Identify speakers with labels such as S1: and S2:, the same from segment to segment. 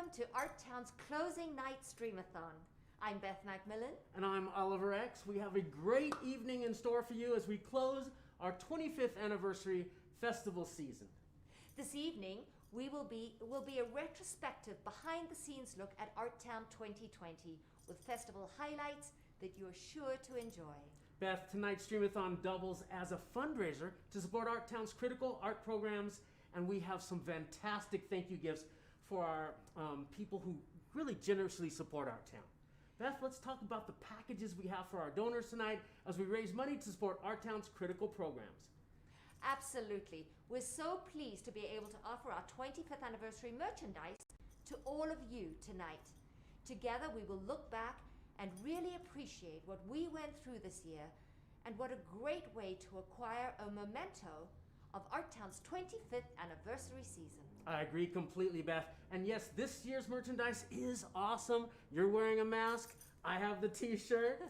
S1: welcome to Artown's closing night streamathon. I'm Beth Macmillan.
S2: And I'm Oliver X. We have a great evening in store for you as we close our 25th anniversary festival season.
S1: This evening, will be a retrospective behind-the-scenes look at Artown 2020 with festival highlights that you're sure to enjoy.
S2: Beth, tonight's streamathon doubles as a fundraiser to support Artown's critical art programs, and we have some fantastic thank you gifts for our people who really generously support Artown. Beth, let's talk about the packages we have for our donors tonight as we raise money to support Artown's critical programs.
S1: Absolutely. We're so pleased to be able to offer our 25th anniversary merchandise to all of you tonight. Together we will look back and really appreciate what we went through this year, and what a great way to acquire a memento of Artown's 25th anniversary season.
S2: I agree completely, Beth. And yes, this year's merchandise is awesome. You're wearing a mask. I have the t-shirt.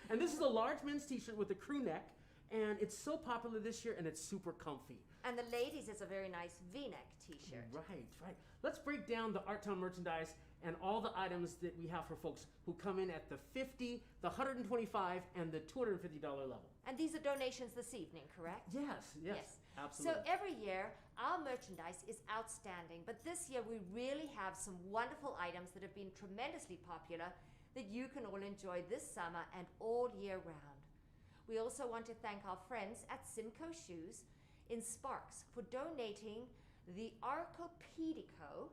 S2: And this is a large men's t-shirt with a crew neck. And it's so popular this year, and it's super comfy.
S1: And the ladies, it's a very nice V-neck t-shirt.
S2: Right. Let's break down the Artown merchandise and all the items that we have for folks who come in at the $50, the $125, and the $250 level.
S1: And these are donations this evening, correct?
S2: Yes, absolutely.
S1: So every year, our merchandise is outstanding, but this year we really have some wonderful items that have been tremendously popular that you can all enjoy this summer and all year round. We also want to thank our friends at Simcoe Shoes in Sparks for donating the Arcopedico.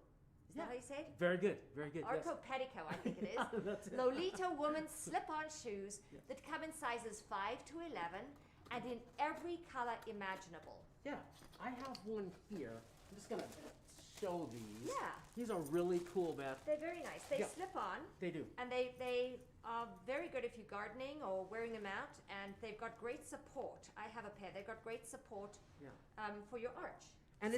S1: Is that how you say it?
S2: Very good.
S1: Arcopedico, I think it is.
S2: Yeah, that's it.
S1: Lolita women's slip-on shoes that come in sizes 5 to 11 and in every color imaginable.
S2: Yeah, I have one here. I'm just gonna show these.
S1: Yeah.
S2: These are really cool, Beth.
S1: They're very nice. They slip on.
S2: They do.
S1: And they are very good if you're gardening or wearing them out, and they've got great support. I have a pair. They've got great support for your arch.
S2: And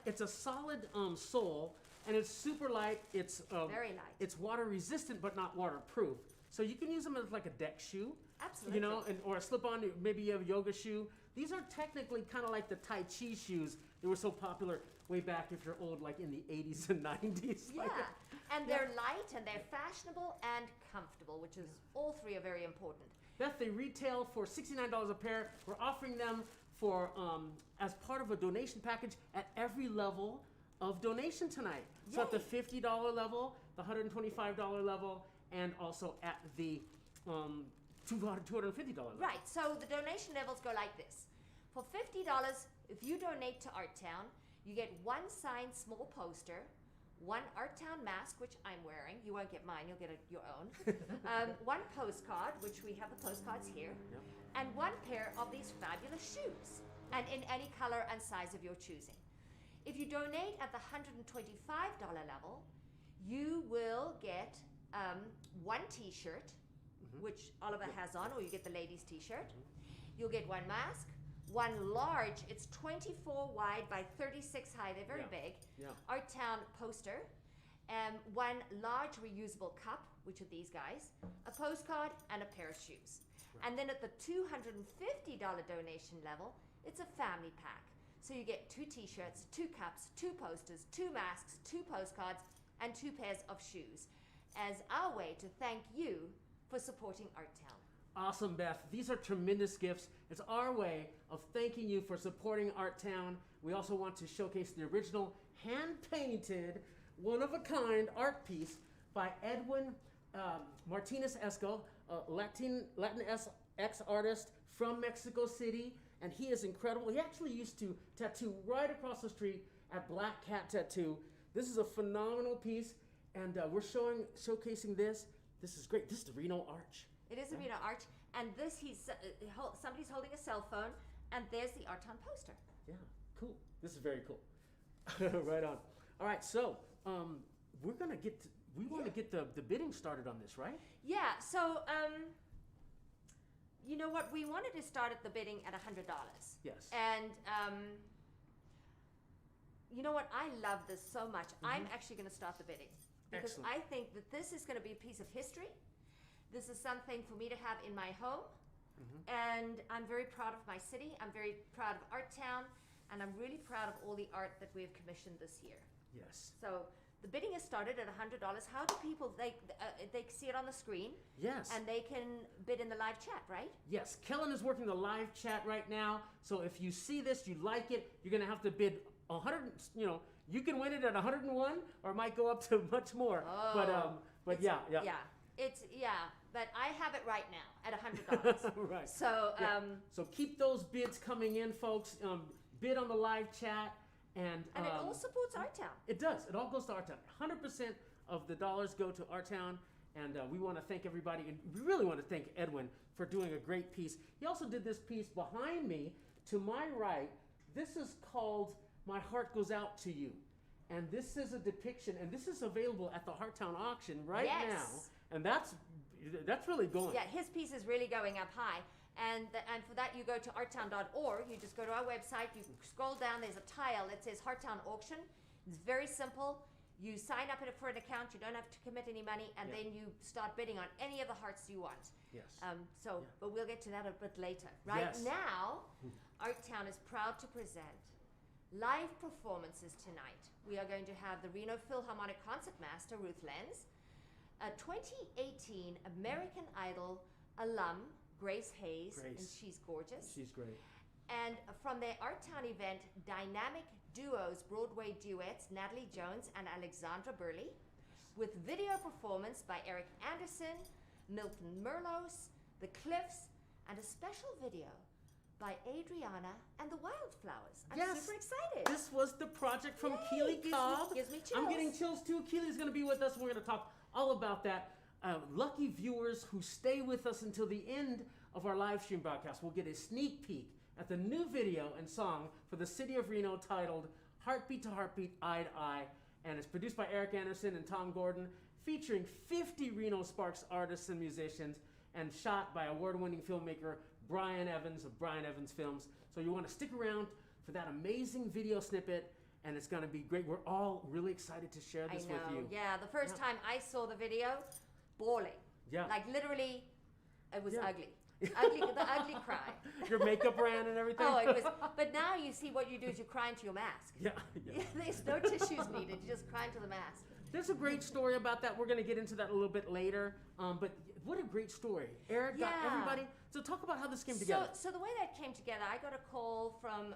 S2: it's a solid sole, and it's super light. It's
S1: very light.
S2: It's water resistant, but not waterproof. So you can use them as like a deck shoe.
S1: Absolutely.
S2: You know, or a slip-on. Maybe you have a yoga shoe. These are technically kind of like the Tai Chi shoes that were so popular way back, if you're old, like in the 80s and 90s.
S1: Yeah, and they're light and they're fashionable and comfortable, which is all three are very important.
S2: Beth, they retail for $69 a pair. We're offering them for as part of a donation package at every level of donation tonight.
S1: Yay.
S2: So at the $50 level, the $125 level, and also at the $250 level.
S1: Right, so the donation levels go like this. For $50, if you donate to Artown, you get one signed small poster, one Artown mask, which I'm wearing. You won't get mine, you'll get your own. One postcard, which we have the postcards here, and one pair of these fabulous shoes, and in any color and size of your choosing. If you donate at the $125 level, you will get one t-shirt, which Oliver has on, or you get the ladies' t-shirt. You'll get one mask, one large, it's 24 wide by 36 high, they're very big, Artown poster, one large reusable cup, which are these guys, a postcard, and a pair of shoes. And then at the $250 donation level, it's a family pack. So you get 2 t-shirts, 2 cups, 2 posters, 2 masks, 2 postcards, and 2 pairs of shoes as our way to thank you for supporting Artown.
S2: Awesome, Beth. These are tremendous gifts. It's our way of thanking you for supporting Artown. We also want to showcase the original hand-painted, one-of-a-kind art piece by Edwin Martinez Esco, a Latinx artist from Mexico City, and he is incredible. He actually used to tattoo right across the street at Black Cat Tattoo. This is a phenomenal piece, and we're showcasing this. This is great. This is the Reno Arch.
S1: It is a Reno Arch, and this somebody's holding a cell phone, and there's the Artown poster.
S2: Yeah, cool. This is very cool. Right on. All right, so we want to get the bidding started on this, right?
S1: Yeah. So you know what? We wanted to start at the bidding at $100.
S2: Yes.
S1: And you know what? I love this so much. I'm actually going to start the bidding because
S2: Excellent.
S1: I think that this is going to be a piece of history. This is something for me to have in my home, and I'm very proud of my city. I'm very proud of Artown, and I'm really proud of all the art that we have commissioned this year.
S2: Yes.
S1: So the bidding has started at $100. How do people, they see it on the screen?
S2: Yes.
S1: And they can bid in the live chat, right?
S2: Yes, Kellen is working the live chat right now. So if you see this, you like it, you're going to have to bid 100, you can win it at 101 or it might go up to much more.
S1: Oh,
S2: but yeah.
S1: But I have it right now at $100.
S2: Right.
S1: So,
S2: so keep those bids coming in, folks. Bid on the live chat. And
S1: it all supports Artown.
S2: It does. It all goes to Artown. 100% of the dollars go to Artown. And we want to thank everybody. And we really want to thank Edwin for doing a great piece. He also did this piece behind me to my right. This is called My Heart Goes Out to You. And this is a depiction, and this is available at the Artown auction right now. And that's really going.
S1: Yeah, his piece is really going up high. And for that, you go to artown.org. You just go to our website. You scroll down. There's a tile that says Artown Auction. It's very simple. You sign up for an account. You don't have to commit any money, and then you start bidding on any of the hearts you want.
S2: Yes.
S1: But we'll get to that a bit later. Right now, Artown is proud to present live performances tonight. We are going to have the Reno Philharmonic Concertmaster Ruth Lenz, a 2018 American Idol alum Grace Hayes, and she's gorgeous.
S2: She's great.
S1: And from their Artown event, Dynamic Duos Broadway Duets, Natalie Jones and Alexandra Burley, with video performance by Eric Anderson, Milton Merlos, The Cliffs, and a special video by Adriana and the Wildflowers. I'm super excited.
S2: This was the project from Keely Cobb.
S1: Gives me chills.
S2: I'm getting chills too. Keely's going to be with us. We're going to talk all about that. Lucky viewers who stay with us until the end of our live stream broadcast will get a sneak peek at the new video and song for the City of Reno titled Heartbeat to Heartbeat, Eye to Eye. And it's produced by Eric Anderson and Tom Gordon, featuring 50 Reno Sparks artists and musicians, and shot by award-winning filmmaker Brian Evans of Brian Evans Films. So you want to stick around for that amazing video snippet, and it's going to be great. We're all really excited to share this with you.
S1: Yeah, the first time I saw the video, bawling.
S2: Yeah.
S1: Like literally, it was ugly. The ugly cry.
S2: Your makeup ran and everything?
S1: Oh, it was. But now you see what you do is you cry into your mask.
S2: Yeah.
S1: There's no tissues needed. You just cry into the mask.
S2: There's a great story about that. We're going to get into that a little bit later. But what a great story. Eric got everybody. So talk about how this came together.
S1: So the way that came together, I got a call from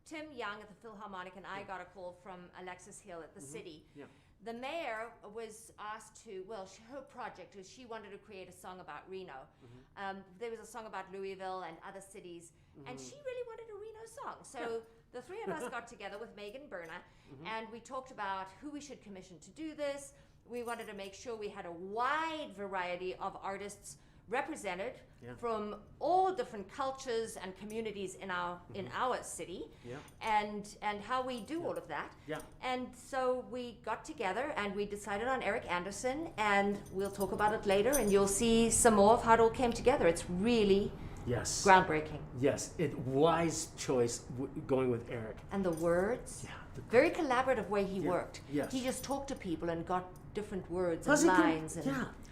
S1: Tim Young at the Philharmonic, and I got a call from Alexis Hill at the City. Yeah. The mayor was asked to, her project was she wanted to create a song about Reno. There was a song about Louisville and other cities, and she really wanted a Reno song. So the three of us got together with Megan Berna, and we talked about who we should commission to do this. We wanted to make sure we had a wide variety of artists represented from all different cultures and communities in our city, and how we do all of that. And so we got together and we decided on Eric Anderson, and we'll talk about it later, and you'll see some more of how it all came together. It's really groundbreaking.
S2: Yes, wise choice going with Eric.
S1: And the words, very collaborative way he worked. Yes. He just talked to people and got different words and lines.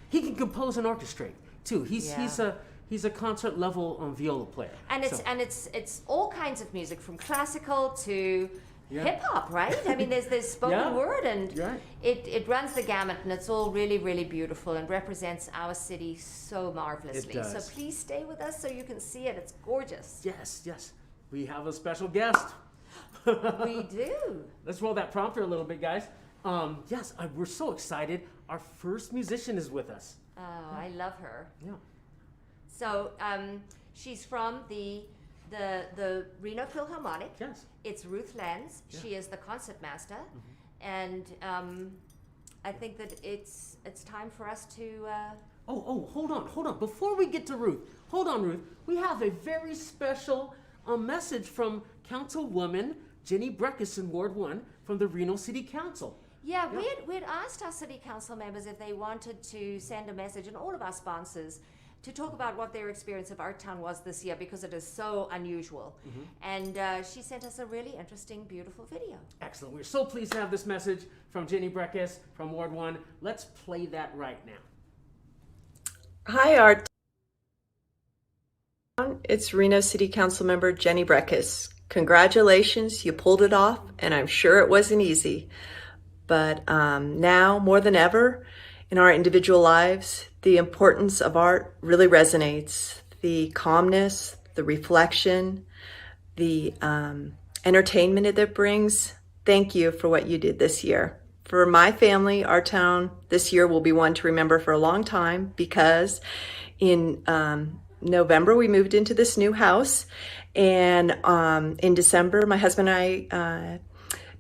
S2: He can compose and orchestrate too. He's a concert level viola player.
S1: And it's all kinds of music, from classical to hip hop, right? I mean, there's spoken word, and it runs the gamut, and it's all really, really beautiful and represents our city so marvelously.
S2: It does.
S1: So please stay with us so you can see it. It's gorgeous.
S2: Yes. We have a special guest.
S1: We do.
S2: Let's roll that prompter a little bit, guys. We're so excited. Our first musician is with us.
S1: Oh, I love her.
S2: Yeah.
S1: So she's from the Reno Philharmonic.
S2: Yes.
S1: It's Ruth Lenz. Yeah. She is the concertmaster, and I think that it's time for us to.
S2: Hold on. Before we get to Ruth, Ruth. We have a very special message from Councilwoman Jenny Breckus in Ward 1 from the Reno City Council.
S1: Yeah, we had asked our city council members if they wanted to send a message, and all of our sponsors, to talk about what their experience of Artown was this year, because it is so unusual. And she sent us a really interesting, beautiful video.
S2: Excellent. We're so pleased to have this message from Jenny Breckus from Ward 1. Let's play that right now.
S3: Hi, Artown. It's Reno City Council member Jenny Breckus. Congratulations, you pulled it off, and I'm sure it wasn't easy. but now more than ever in our individual lives, the importance of art really resonates. The calmness, the reflection, the entertainment it brings. Thank you for what you did this year. For my family, Artown this year will be one to remember for a long time, because in November we moved into this new house, and in December my husband and I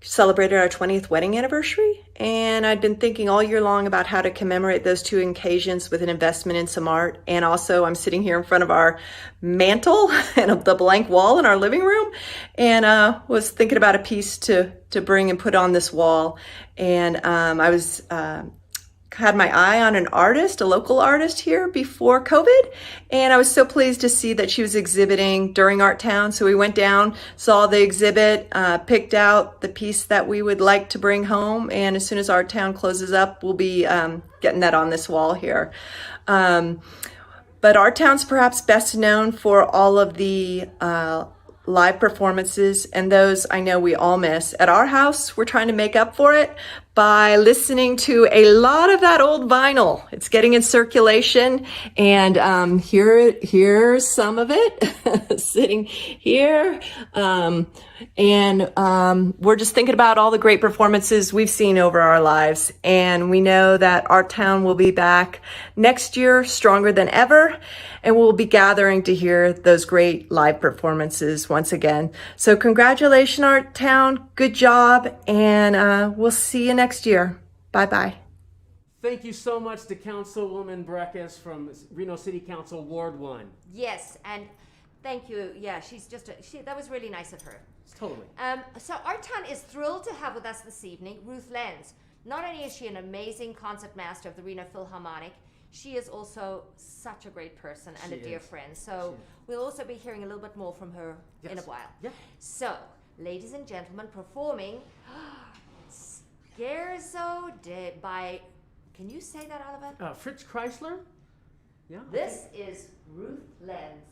S3: celebrated our 20th wedding anniversary, and I'd been thinking all year long about how to commemorate those two occasions with an investment in some art. And also I'm sitting here in front of our mantle and the blank wall in our living room, and was thinking about a piece to bring and put on this wall. And I was had my eye on an artist, a local artist here before COVID, and I was so pleased to see that she was exhibiting during Artown. So we went down, saw the exhibit, picked out the piece that we would like to bring home, and as soon as Artown closes up, we'll be getting that on this wall here. But Artown's perhaps best known for all of the live performances, and those I know we all miss. At our house, we're trying to make up for it by listening to a lot of that old vinyl. It's getting in circulation, and here's some of it sitting here. And we're just thinking about all the great performances we've seen over our lives. And we know that Artown will be back next year stronger than ever. And we'll be gathering to hear those great live performances once again. So congratulations, Artown. Good job. And we'll see you next year. Bye-bye.
S2: Thank you so much to Councilwoman Breckes from Reno City Council, Ward 1.
S1: Yes, and thank you. Yeah, she's just that was really nice of her.
S2: Totally.
S1: So Artown is thrilled to have with us this evening Ruth Lenz. Not only is she an amazing concertmaster of the Reno Philharmonic, she is also such a great person and a dear friend. So we'll also be hearing a little bit more from her in a while.
S2: Yeah.
S1: So, ladies and gentlemen, performing Scherzo by, can you say that, Oliver?
S2: Fritz Kreisler? Yeah.
S1: This is Ruth Lenz.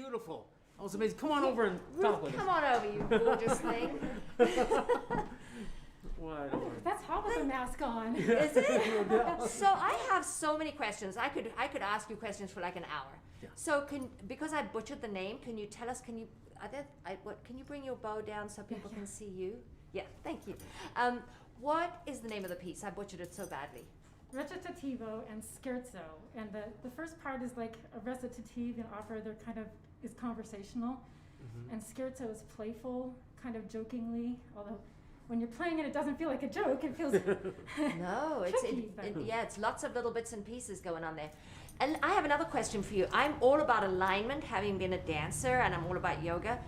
S2: beautiful. That was amazing. Come on over and talk with us.
S1: Come on over, you gorgeous thing.
S4: That's hot with a mask on.
S1: Is it? So I have so many questions. I could ask you questions for like an hour.
S2: Yeah.
S1: So because I butchered the name, can you tell us? Can you bring your bow down so people can see you? Yeah, thank you. What is the name of the piece? I butchered it so badly.
S4: Recitativo and scherzo, and the first part is like a recitative in opera. They're kind of is conversational, and scherzo is playful, kind of jokingly. Although when you're playing it, it doesn't feel like a joke. It feels
S1: no,
S4: tricky,
S1: it's lots of little bits and pieces going on there. And I have another question for you. I'm all about alignment, having been a dancer, and I'm all about yoga.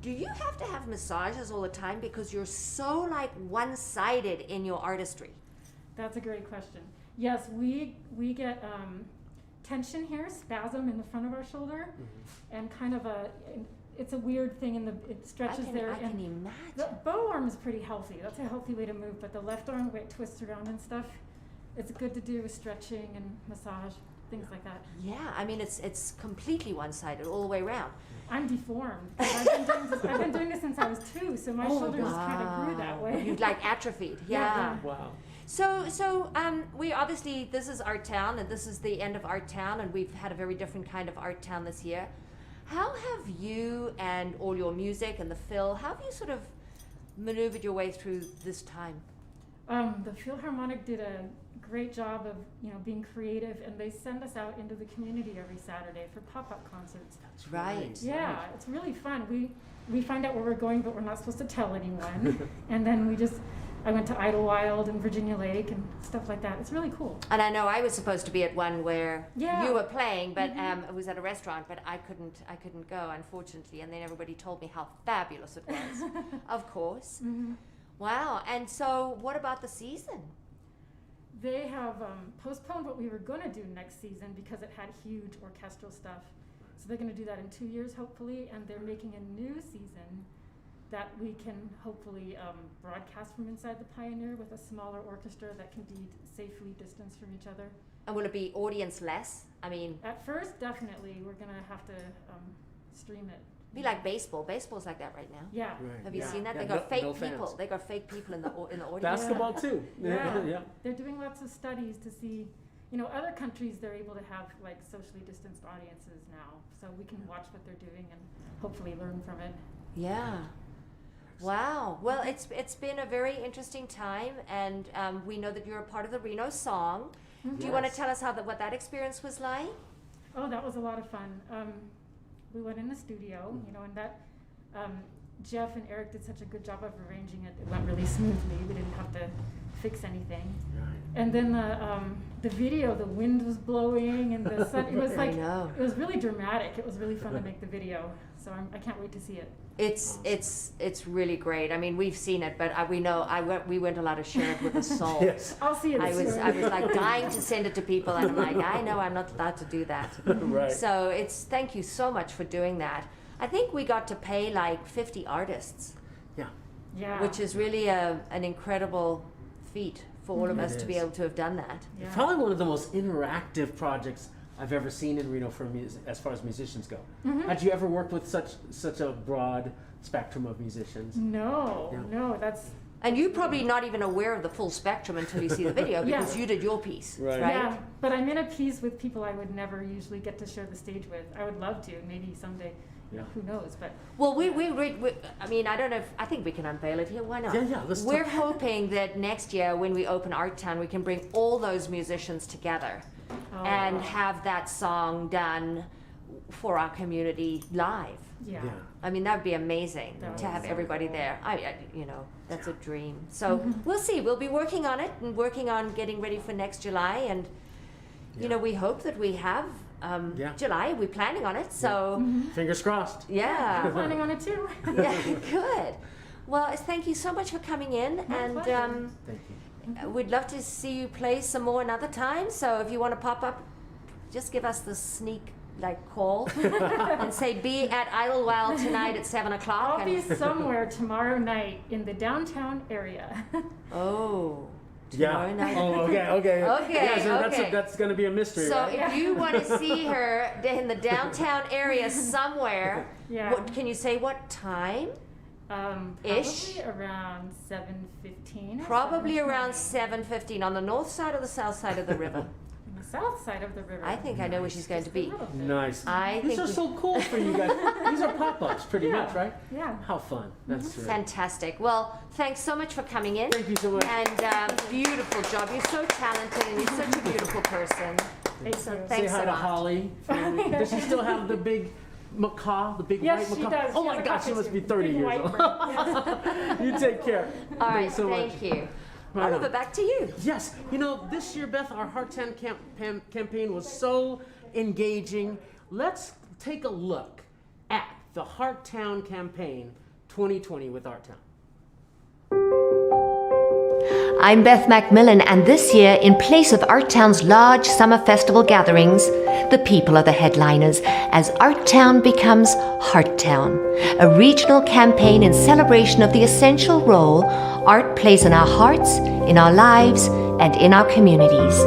S1: Do you have to have massages all the time because you're so like one-sided in your artistry?
S4: That's a great question. Yes, we get tension here, spasm in the front of our shoulder, and kind of it's a weird thing it stretches there.
S1: I can imagine.
S4: The bow arm is pretty healthy. That's a healthy way to move, but the left arm, the way it twists around and stuff, it's good to do with stretching and massage, things like that.
S1: Yeah, I mean it's completely one-sided all the way around.
S4: I'm deformed. I've been doing this since I was 2, so my shoulders kind of grew that way.
S1: You've like atrophied. Yeah.
S2: Wow.
S1: So we obviously, this is Artown, and this is the end of Artown, and we've had a very different kind of Artown this year. How have you and all your music and the Phil, how have you sort of maneuvered your way through this time?
S4: The Philharmonic did a great job of being creative, and they send us out into the community every Saturday for pop-up concerts.
S2: That's
S1: right.
S4: Yeah, it's really fun. We find out where we're going, but we're not supposed to tell anyone. And then I went to Idlewild and Virginia Lake and stuff like that. It's really cool.
S1: And I know I was supposed to be at one where
S4: Yeah.
S1: you were playing, but it was at a restaurant, but I couldn't go, unfortunately. And then everybody told me how fabulous it was. Of course. Wow. And so what about the season?
S4: They have postponed what we were going to do next season because it had huge orchestral stuff. So they're going to do that in 2 years, hopefully, and they're making a new season that we can hopefully broadcast from inside the Pioneer with a smaller orchestra that can be safely distanced from each other.
S1: And will it be audience-less? I mean,
S4: At first, definitely, we're going to have to stream it.
S1: be like baseball. Baseball's like that right now.
S4: Yeah.
S2: Right.
S1: Have you
S2: Yeah.
S1: seen that?
S2: Yeah,
S1: They got fake
S2: no
S1: people.
S2: fans.
S1: They got fake people in the audience.
S2: Basketball too.
S4: Yeah. They're doing lots of studies to see, other countries, they're able to have like socially distanced audiences now. So we can watch what they're doing and hopefully learn from it.
S1: Yeah. Wow. Well, it's been a very interesting time, and we know that you're a part of the Reno Song. Do you want to
S2: Yes.
S1: tell us what that experience was like?
S4: Oh, that was a lot of fun. We went in the studio, and that Jeff and Eric did such a good job of arranging it. It went really smoothly. We didn't have to fix anything.
S2: Right.
S4: And then the video, the wind was blowing and the sun. It was
S1: I
S4: like
S1: know.
S4: it was really dramatic. It was really fun to make the video. So I can't wait to see it.
S1: It's really great. I mean, we've seen it, but we went a lot of Share It with a Soul.
S2: Yes.
S4: I'll see it
S1: I
S4: soon.
S1: was like dying to send it to people, and I'm like, I know I'm not allowed to do that.
S2: Right.
S1: So thank you so much for doing that. I think we got to pay like 50 artists,
S2: Yeah.
S4: Yeah.
S1: which is really an incredible feat for all of us
S2: It
S1: to be
S2: is.
S1: able to have done that.
S4: Yeah.
S2: Probably one of the most interactive projects I've ever seen in Reno for as far as musicians go. Had you ever worked with such a broad spectrum of musicians?
S4: No, that's
S1: And you're probably not even aware of the full spectrum until you see the video because
S4: Yeah.
S1: you did your piece,
S2: Right.
S4: yeah. But I'm in a piece with people I would never usually get to share the stage with. I would love to, maybe someday.
S2: Yeah.
S4: Who knows? But
S1: Well, we I mean, I don't know I think we can unveil it here. Why not?
S2: Yeah, let's
S1: We're
S2: talk.
S1: hoping that next year when we open Artown, we can bring all those musicians together and
S4: wow.
S1: have that song done for our community live.
S4: yeah.
S2: Yeah.
S1: I mean, that would be amazing
S4: That
S1: to
S4: would
S1: have
S4: be so
S1: everybody
S4: cool.
S1: there. That's a dream. So we'll see. We'll be working on it and working on getting ready for next July. And, we hope that we have
S2: Yeah.
S1: July. We're planning on it. So,
S2: Fingers crossed.
S4: I'm
S1: yeah.
S4: planning on it too.
S1: Yeah, good. Well, thank you so much for coming in. And
S4: pleasure.
S2: Thank you.
S1: we'd love to see you play some more another time. So if you want to pop up, just give us the sneak call and say be at Idlewild tonight at 7 o'clock.
S4: I'll be somewhere tomorrow night in the downtown area.
S1: Oh, tomorrow night.
S2: Oh, okay.
S1: Okay,
S2: Yeah, so
S1: okay.
S2: that's going to be a mystery,
S1: So
S2: right?
S1: if you want to see her in the downtown area somewhere,
S4: Yeah.
S1: what, can you say what time? Ish?
S4: Probably around 7:15. or
S1: Probably around
S4: 7:20.
S1: 7:15 on the north side or the south side of the river.
S4: On the south side of the river.
S1: I think I know where she's going to
S4: Just a
S1: be.
S4: little bit.
S2: Nice.
S1: I
S2: These
S1: think
S2: are
S1: we-
S2: so cool for you guys. These are pop-ups, pretty
S4: Yeah.
S2: much, right?
S4: Yeah.
S2: How fun. That's true.
S1: Fantastic. Well, thanks so much for coming in.
S2: Thank you so much.
S1: And beautiful job. You're so talented and you're such a beautiful person.
S4: Thank
S1: So
S4: you.
S1: thanks
S2: Say hi
S1: a
S2: to
S1: lot.
S2: Holly. Does she still have the big macaw, the big
S4: Yes,
S2: white
S4: she
S2: macaw?
S4: does.
S2: Oh
S4: She
S2: my
S4: has a
S2: gosh, she must be
S4: cockatoo.
S2: 30
S4: Big
S2: years
S4: white
S2: old.
S4: bird. Yes.
S2: You take care.
S1: All right,
S2: Thanks so much.
S1: thank you.
S2: Right on.
S1: Oliver, back to you.
S2: Yes, you know, this year, Beth, our Artown campaign was so engaging. Let's take a look at the Artown campaign 2020 with Artown.
S1: I'm Beth Macmillan, and this year, in place of Artown's large summer festival gatherings, the people are the headliners as Artown becomes Hearttown, a regional campaign in celebration of the essential role art plays in our hearts, in our lives, and in our communities.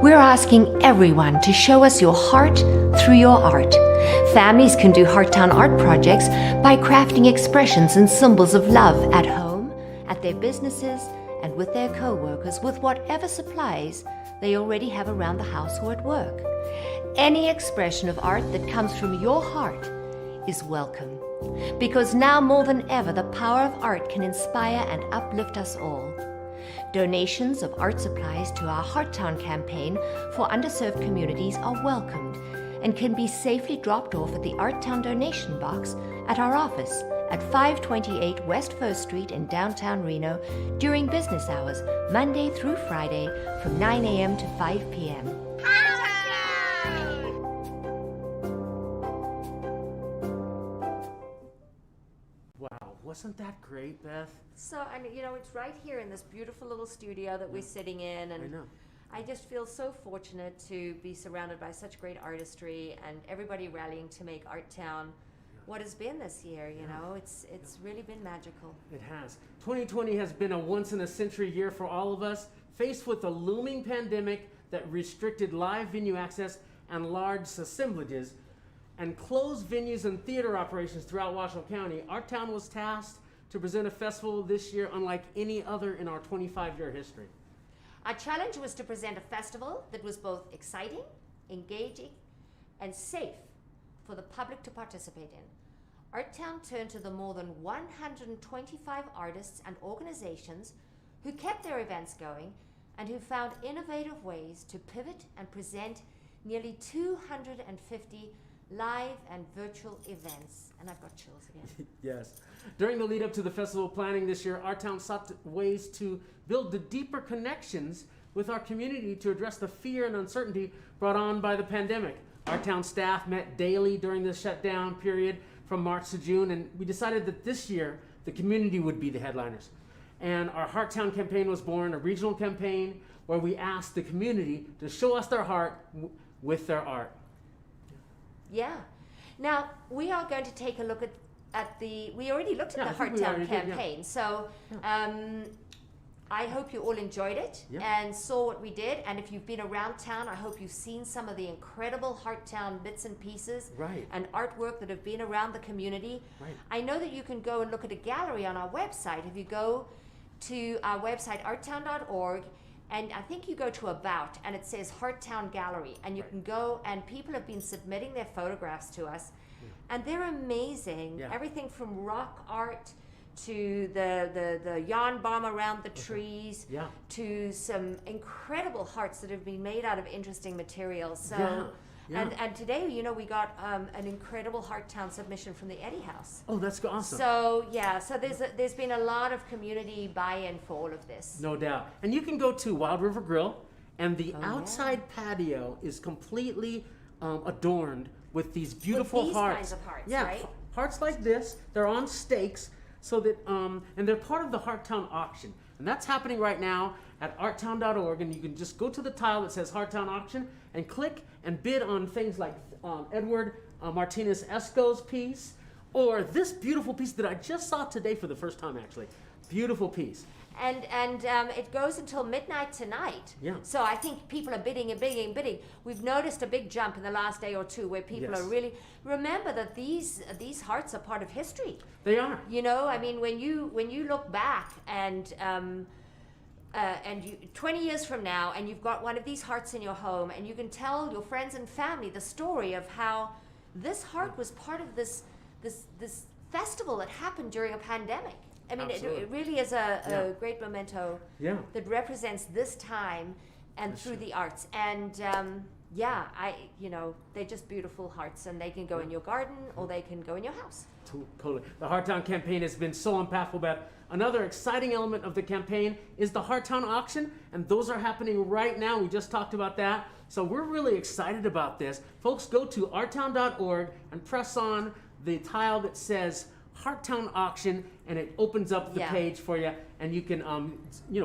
S1: We're asking everyone to show us your heart through your art. Families can do Hearttown art projects by crafting expressions and symbols of love at home, at their businesses, and with their co-workers with whatever supplies they already have around the house or at work. Any expression of art that comes from your heart is welcome. Because now more than ever, the power of art can inspire and uplift us all. Donations of art supplies to our Hearttown campaign for underserved communities are welcomed and can be safely dropped off at the Artown donation box at our office at 528 West 1st Street in downtown Reno during business hours, Monday through Friday from 9 a.m. to 5 p.m.
S2: Wow, wasn't that great, Beth?
S1: So, I mean, you know, it's right here in this beautiful little studio that we're sitting in, and
S2: I know.
S1: I just feel so fortunate to be surrounded by such great artistry and everybody rallying to make Artown what has been this year. You know, it's really been magical.
S2: It has. 2020 has been a once-in-a-century year for all of us, faced with a looming pandemic that restricted live venue access and large assemblages, and closed venues and theater operations throughout Washoe County. Artown was tasked to present a festival this year unlike any other in our 25-year history.
S1: Our challenge was to present a festival that was both exciting, engaging, and safe for the public to participate in. Artown turned to the more than 125 artists and organizations who kept their events going and who found innovative ways to pivot and present nearly 250 live and virtual events. And I've got chills again.
S2: Yes. During the lead up to the festival planning this year, Artown sought ways to build the deeper connections with our community to address the fear and uncertainty brought on by the pandemic. Artown staff met daily during the shutdown period from March to June, and we decided that this year the community would be the headliners. And our Hearttown campaign was born, a regional campaign where we asked the community to show us their heart with their art.
S1: Yeah. Now, we are going to take a look at the, we already looked
S2: Yeah,
S1: at
S2: I
S1: the
S2: think we
S1: Hearttown
S2: already did, yeah.
S1: campaign. So, I hope you all enjoyed it
S2: Yeah.
S1: and saw what we did. And if you've been around town, I hope you've seen some of the incredible Hearttown bits and pieces
S2: Right.
S1: and artwork that have been around the community.
S2: Right.
S1: I know that you can go and look at a gallery on our website. If you go to our website, artown.org, and I think you go to About, and it says Hearttown Gallery, and you
S2: Right.
S1: can go, and people have been submitting their photographs to us, and they're amazing.
S2: Yeah.
S1: Everything from rock art to the yarn bomb around the trees,
S2: Yeah.
S1: to some incredible hearts that have been made out of interesting materials. So,
S2: Yeah. Yeah.
S1: and today, you know, we got an incredible Hearttown submission from the Eddy House.
S2: Oh, that's awesome.
S1: So yeah, so there's been a lot of community buy-in for all of this.
S2: No doubt. And you can go to Wild River Grill, and the
S1: Oh, yeah.
S2: outside patio is completely adorned with these beautiful
S1: these
S2: hearts.
S1: kinds of hearts,
S2: yeah,
S1: right?
S2: Hearts like this. They're on stakes, so that and they're part of the Hearttown auction, and that's happening right now at artown.org. And you can just go to the tile that says Hearttown auction and click and bid on things like Edward Martinez Esco's piece, or this beautiful piece that I just saw today for the first time. Actually, beautiful piece.
S1: and it goes until midnight tonight.
S2: Yeah.
S1: So I think people are bidding and bidding and bidding. We've noticed a big jump in the last day or two where people
S2: Yes.
S1: are really remember that these hearts are part of history.
S2: They are.
S1: You know, I mean, when you look back and 20 years from now, and you've got one of these hearts in your home, and you can tell your friends and family the story of how this heart was part of this festival that happened during a pandemic. I mean, it really is a great memento that represents this time and through the arts. And they're just beautiful hearts, and they can go in your garden or they can go in your house.
S2: Totally. The Heartown campaign has been so impactful, Beth. Another exciting element of the campaign is the Heartown auction, and those are happening right now. We just talked about that. So we're really excited about this. Folks, go to artown.org and press on the tile that says Heartown auction, and it opens up the page for you, and you can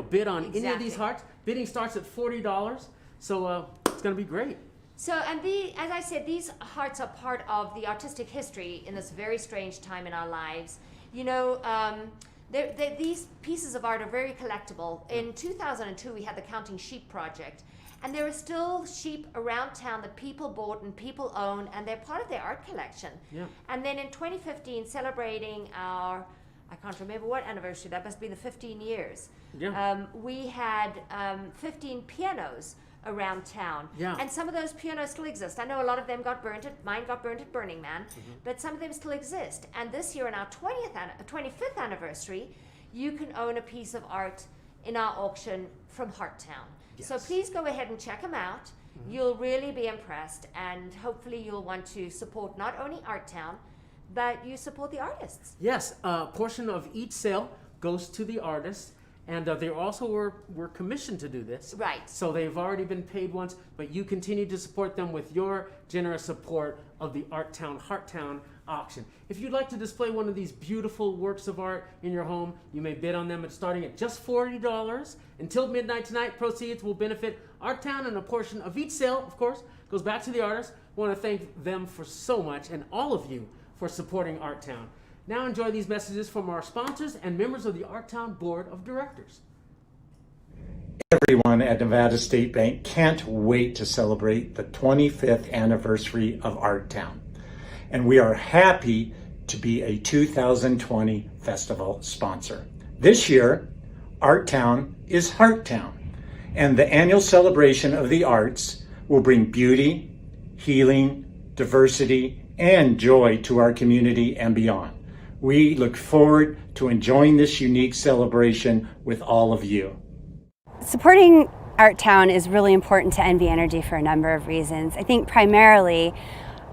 S2: bid on any of these hearts. Bidding starts at $40, so it's going to be great.
S1: So, and as I said, these hearts are part of the artistic history in this very strange time in our lives. You know, these pieces of art are very collectible. In 2002, we had the Counting Sheep project, and there are still sheep around town that people bought and people own, and they're part of their art collection.
S2: Yeah.
S1: And then in 2015, celebrating our, I can't remember what anniversary, that must be the 15 years.
S2: Yeah.
S1: We had 15 pianos around town.
S2: Yeah.
S1: And some of those pianos still exist. I know a lot of them got burnt mine got burnt at Burning Man, but some of them still exist. And this year, in our 25th anniversary, you can own a piece of art in our auction from Artown.
S2: Yes.
S1: So please go ahead and check them out. You'll really be impressed, and hopefully you'll want to support not only Artown, but you support the artists.
S2: Yes, a portion of each sale goes to the artists, and they also were commissioned to do this.
S1: Right.
S2: So they've already been paid once, but you continue to support them with your generous support of the Heartown auction. If you'd like to display one of these beautiful works of art in your home, you may bid on them. It's starting at just $40. Until midnight tonight, proceeds will benefit Artown, and a portion of each sale, of course, goes back to the artists. I want to thank them for so much, and all of you for supporting Artown. Now enjoy these messages from our sponsors and members of the Artown Board of Directors.
S5: Everyone at Nevada State Bank can't wait to celebrate the 25th anniversary of Artown. And we are happy to be a 2020 festival sponsor. This year, Artown is Heartown, and the annual celebration of the arts will bring beauty, healing, diversity, and joy to our community and beyond. We look forward to enjoying this unique celebration with all of you.
S6: Supporting Artown is really important to NV Energy for a number of reasons. I think primarily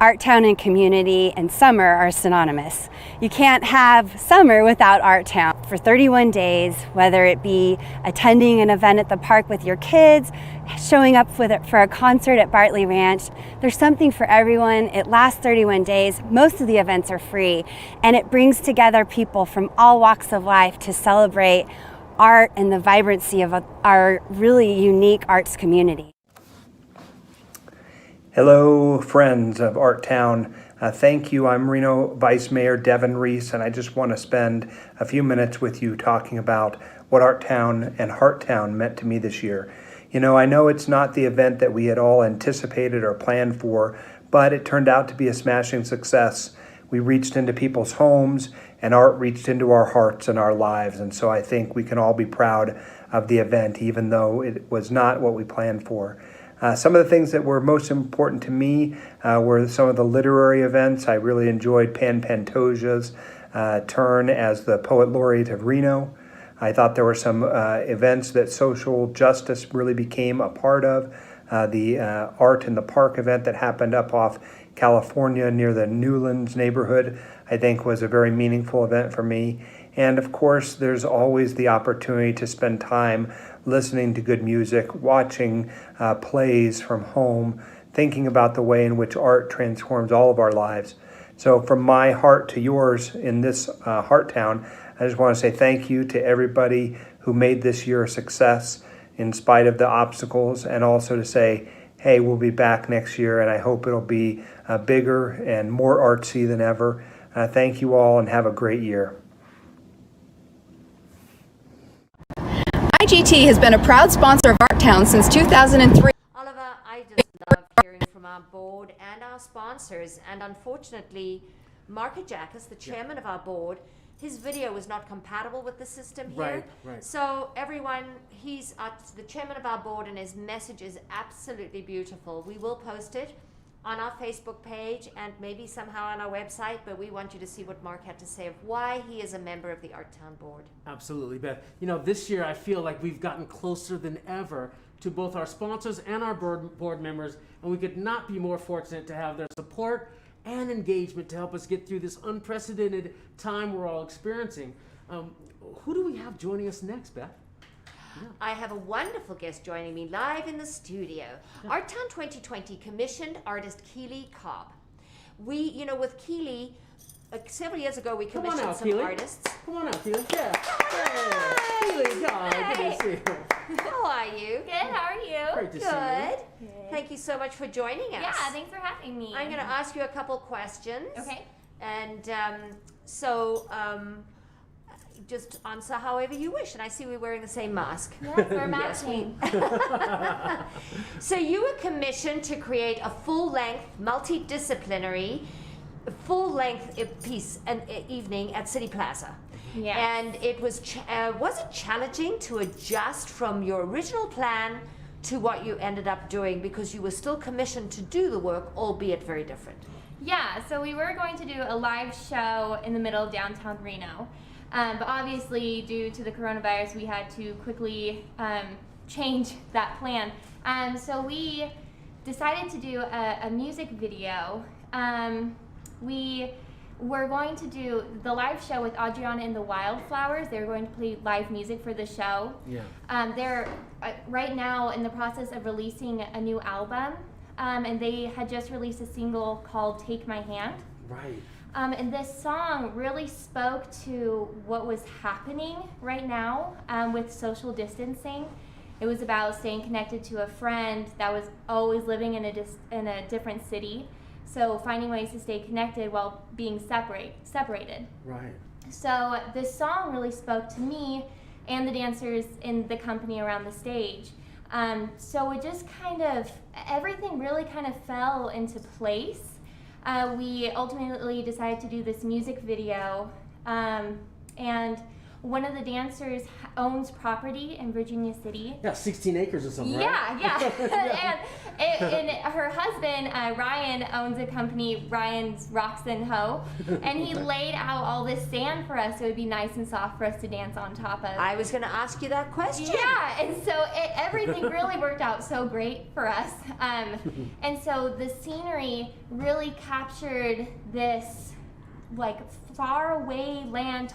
S6: Artown and community and summer are synonymous. You can't have summer without Artown. For 31 days, whether it be attending an event at the park with your kids, showing up for a concert at Bartley Ranch, there's something for everyone. It lasts 31 days. Most of the events are free, and it brings together people from all walks of life to celebrate art and the vibrancy of our really unique arts community.
S7: Hello, friends of Artown. Thank you. I'm Reno Vice Mayor Devin Reese, and I just want to spend a few minutes with you talking about what Artown and Heartown meant to me this year. You know, I know it's not the event that we had all anticipated or planned for, but it turned out to be a smashing success. We reached into people's homes, and art reached into our hearts and our lives, and so I think we can all be proud of the event, even though it was not what we planned for. Some of the things that were most important to me were some of the literary events. I really enjoyed Pan Pantoja's turn as the Poet Laureate of Reno. I thought there were some events that social justice really became a part of. The Art in the Park event that happened up off California near the Newlands neighborhood, I think was a very meaningful event for me. And of course, there's always the opportunity to spend time listening to good music, watching plays from home, thinking about the way in which art transforms all of our lives. So from my heart to yours in this Heartown, I just want to say thank you to everybody who made this year a success in spite of the obstacles, and also to say, hey, we'll be back next year, and I hope it'll be bigger and more artsy than ever. Thank you all, and have a great year.
S8: CGT has been a proud sponsor of Artown since 2003.
S1: Oliver, I just love hearing from our board and our sponsors, and unfortunately, Mark Ajakis, the chairman of our board, his video was not compatible with the system here.
S2: Right.
S1: So everyone, he's the chairman of our board, and his message is absolutely beautiful. We will post it on our Facebook page and maybe somehow on our website, but we want you to see what Mark had to say of why he is a member of the Artown board.
S2: Absolutely, Beth. You know, this year I feel like we've gotten closer than ever to both our sponsors and our board members, and we could not be more fortunate to have their support and engagement to help us get through this unprecedented time we're all experiencing. Who do we have joining us next, Beth?
S1: I have a wonderful guest joining me live in the studio. Artown 2020 commissioned artist Keely Cobb. We, with Keely, several years ago we commissioned some
S2: Keely.
S1: artists.
S2: Come on out, Keely. Yeah. Hey. Keely, God, good to see you.
S1: How are you?
S9: Good, how are you?
S2: Great to see you.
S1: Good. Thank you so much for joining us.
S9: Yeah, thanks for having me.
S1: I'm going to ask you a couple questions.
S9: Okay.
S1: And just answer however you wish. And I see we're wearing the same mask.
S9: Yes, we're matching.
S1: So you were commissioned to create a full-length, multidisciplinary, piece and evening at City Plaza.
S9: Yeah.
S1: And it was it challenging to adjust from your original plan to what you ended up doing, because you were still commissioned to do the work, albeit very different?
S9: Yeah, so we were going to do a live show in the middle of downtown Reno. But obviously, due to the coronavirus, we had to quickly change that plan. So we decided to do a music video. We were going to do the live show with Adriana and the Wildflowers. They were going to play live music for the show.
S2: Yeah.
S9: They're right now in the process of releasing a new album, and they had just released a single called Take My Hand.
S2: Right.
S9: And this song really spoke to what was happening right now with social distancing. It was about staying connected to a friend that was always living in a different city. So finding ways to stay connected while being separated.
S2: Right.
S9: So this song really spoke to me and the dancers in the company around the stage. So it just everything really kind of fell into place. We ultimately decided to do this music video, and one of the dancers owns property in Virginia City.
S2: Yeah, 16 acres or something, right?
S9: Yeah. And her husband, Ryan, owns a company, Ryan's Rocks and Hoe, and he laid out all this sand for us so it would be nice and soft for us to dance on top of.
S1: I was going to ask you that question.
S9: Yeah, and so everything really worked out so great for us. And so the scenery really captured this far away land,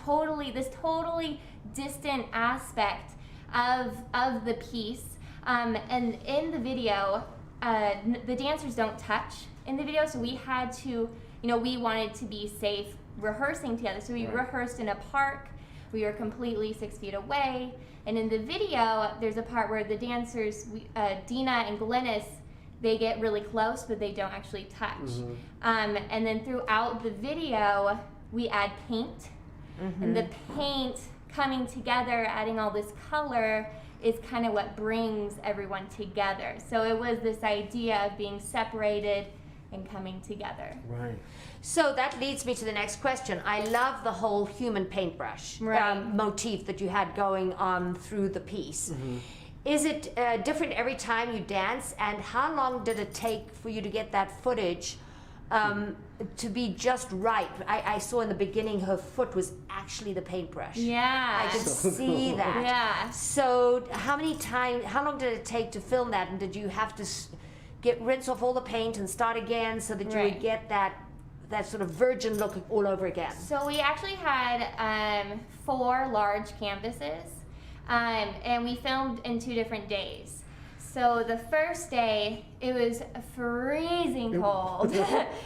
S9: this totally distant aspect of the piece. And in the video, the dancers don't touch in the video, so we had to, we wanted to be safe rehearsing together. So we rehearsed in a park. We were completely 6 feet away. And in the video, there's a part where the dancers, Dina and Glennis, they get really close, but they don't actually touch. Mm-hmm. And then throughout the video, we add paint. Mm-hmm. And the paint coming together, adding all this color, is kind of what brings everyone together. So it was this idea of being separated and coming together.
S2: Right.
S1: So that leads me to the next question. I love the whole human paintbrush motif that you had going on through the piece. Mm-hmm. Is it different every time you dance? And how long did it take for you to get that footage to be just right? I saw in the beginning her foot was actually the paintbrush.
S9: Yeah.
S1: I could see that.
S9: Yeah.
S1: So how long did it take to film that? And did you have to rinse off all the paint and start again so that you would get that sort of virgin look all over again?
S9: So we actually had 4 large canvases, and we filmed in 2 different days. So the first day, it was freezing cold,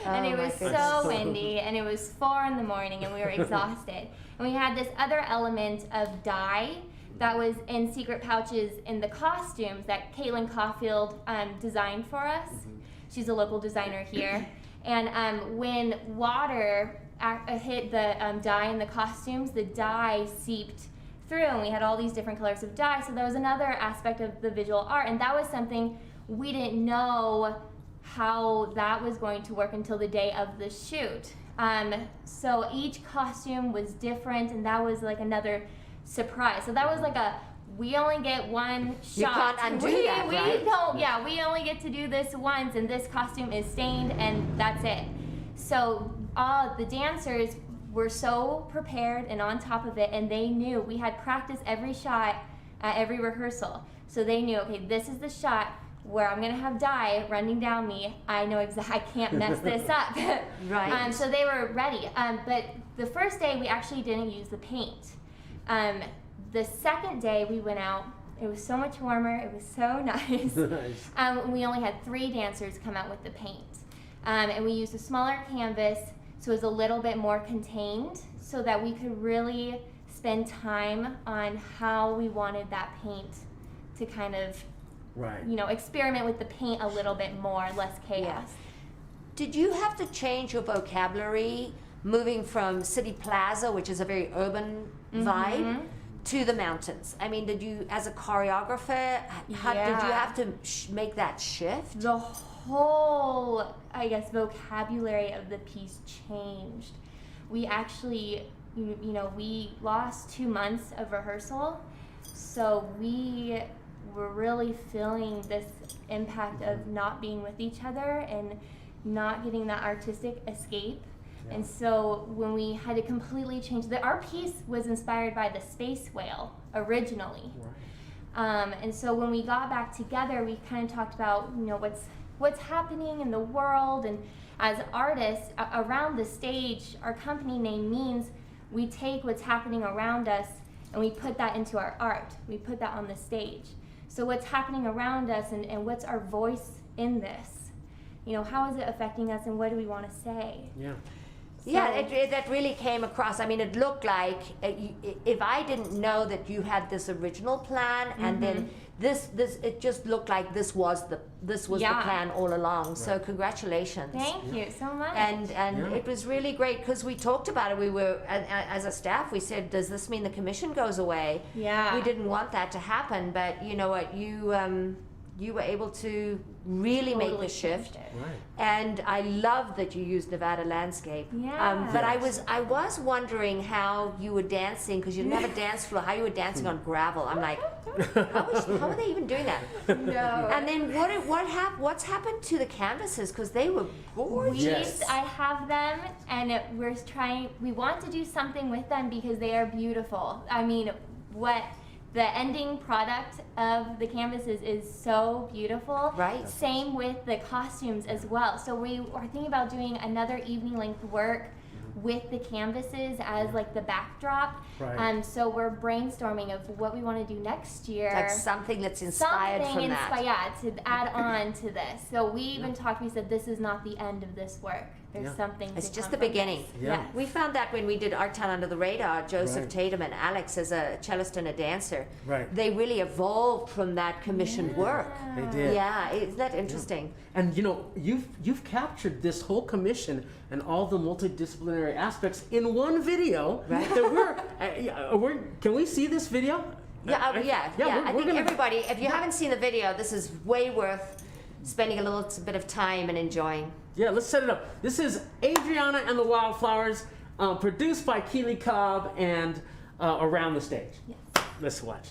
S9: and it was so windy, and it was 4 in the morning, and we were exhausted. And we had this other element of dye that was in secret pouches in the costumes that Caitlin Caulfield designed for us. Mm-hmm. She's a local designer here. And when water hit the dye in the costumes, the dye seeped through, and we had all these different colors of dye. So that was another aspect of the visual art, and that was something we didn't know how that was going to work until the day of the shoot. So each costume was different, and that was like another surprise. So that was like we only get one shot.
S1: You can't undo that, right?
S9: We don't, yeah, we only get to do this once, and this costume is stained, and that's it. So the dancers were so prepared and on top of it, and they knew we had practiced every shot at every rehearsal. So they knew, okay, this is the shot where I'm gonna have dye running down me. I know exactly, I can't mess this up.
S1: Right.
S9: So they were ready. But the first day we actually didn't use the paint. The second day we went out, it was so much warmer, it was so nice.
S2: Nice.
S9: We only had 3 dancers come out with the paint. And we used a smaller canvas, so it was a little bit more contained, so that we could really spend time on how we wanted that paint to kind of,
S2: Right.
S9: you know, experiment with the paint a little bit more, less chaos.
S1: Yeah. Did you have to change your vocabulary moving from City Plaza, which is a very urban vibe, to the mountains? I mean, did you, as a choreographer, did you have to make that shift?
S9: The whole, I guess, vocabulary of the piece changed. We actually, you know, we lost 2 months of rehearsal, so we were really feeling this impact of not being with each other and not getting that artistic escape. And so when we had to completely change, our piece was inspired by the space whale originally.
S2: Right.
S9: And so when we got back together, we kind of talked about, you know, what's happening in the world, and as artists around the stage, our company name means we take what's happening around us and we put that into our art. We put that on the stage. So what's happening around us, and what's our voice in this? You know, how is it affecting us, and what do we want to say?
S2: Yeah.
S1: Yeah, that really came across. I mean, it looked like if I didn't know that you had this original plan, and then this, it just looked like this was the plan all along. So congratulations.
S9: Thank you so much.
S1: And it was really great because we talked about it. We were, as a staff, we said, does this mean the commission goes away?
S9: Yeah.
S1: We didn't want that to happen, but you know what, you were able to really make
S9: Totally
S1: the shift.
S9: changed it.
S2: Right.
S1: And I love that you used Nevada landscape.
S9: Yeah.
S1: But I was wondering how you were dancing, because you didn't have a dance floor, how you were dancing on gravel. I'm like, how are they even doing that?
S9: No.
S1: And then what's happened to the canvases, because they were gorgeous.
S2: Yes.
S9: I have them, and we want to do something with them because they are beautiful. I mean, the ending product of the canvases is so beautiful.
S1: Right.
S9: Same with the costumes as well. So we are thinking about doing another evening length work with the canvases as like the backdrop.
S2: Right.
S9: So we're brainstorming of what we want to do next year.
S1: Like something that's inspired from that.
S9: Yeah, to add on to this. So we even talked, we said this is not the end of this work. There's something
S1: It's
S9: to
S1: just
S9: come
S1: the
S9: from
S1: beginning.
S9: this.
S2: Yeah.
S9: Yes.
S1: We found that when we did Artown Under the Radar, Joseph
S2: Right.
S1: Tatum and Alex as a cellist and a dancer,
S2: Right.
S1: they really evolved from that commissioned work.
S2: They did.
S1: Yeah, isn't that interesting?
S2: And you know, you've captured this whole commission and all the multidisciplinary aspects in one video.
S1: Right.
S2: That can we see this video?
S1: Yeah,
S2: I
S1: I think
S2: gonna-
S1: everybody, if you haven't seen the video, this is way worth spending a little bit of time and enjoying.
S2: Yeah, let's set it up. This is Adriana and the Wildflowers, produced by Keely Cobb and Around the Stage.
S9: Yes.
S2: Let's watch.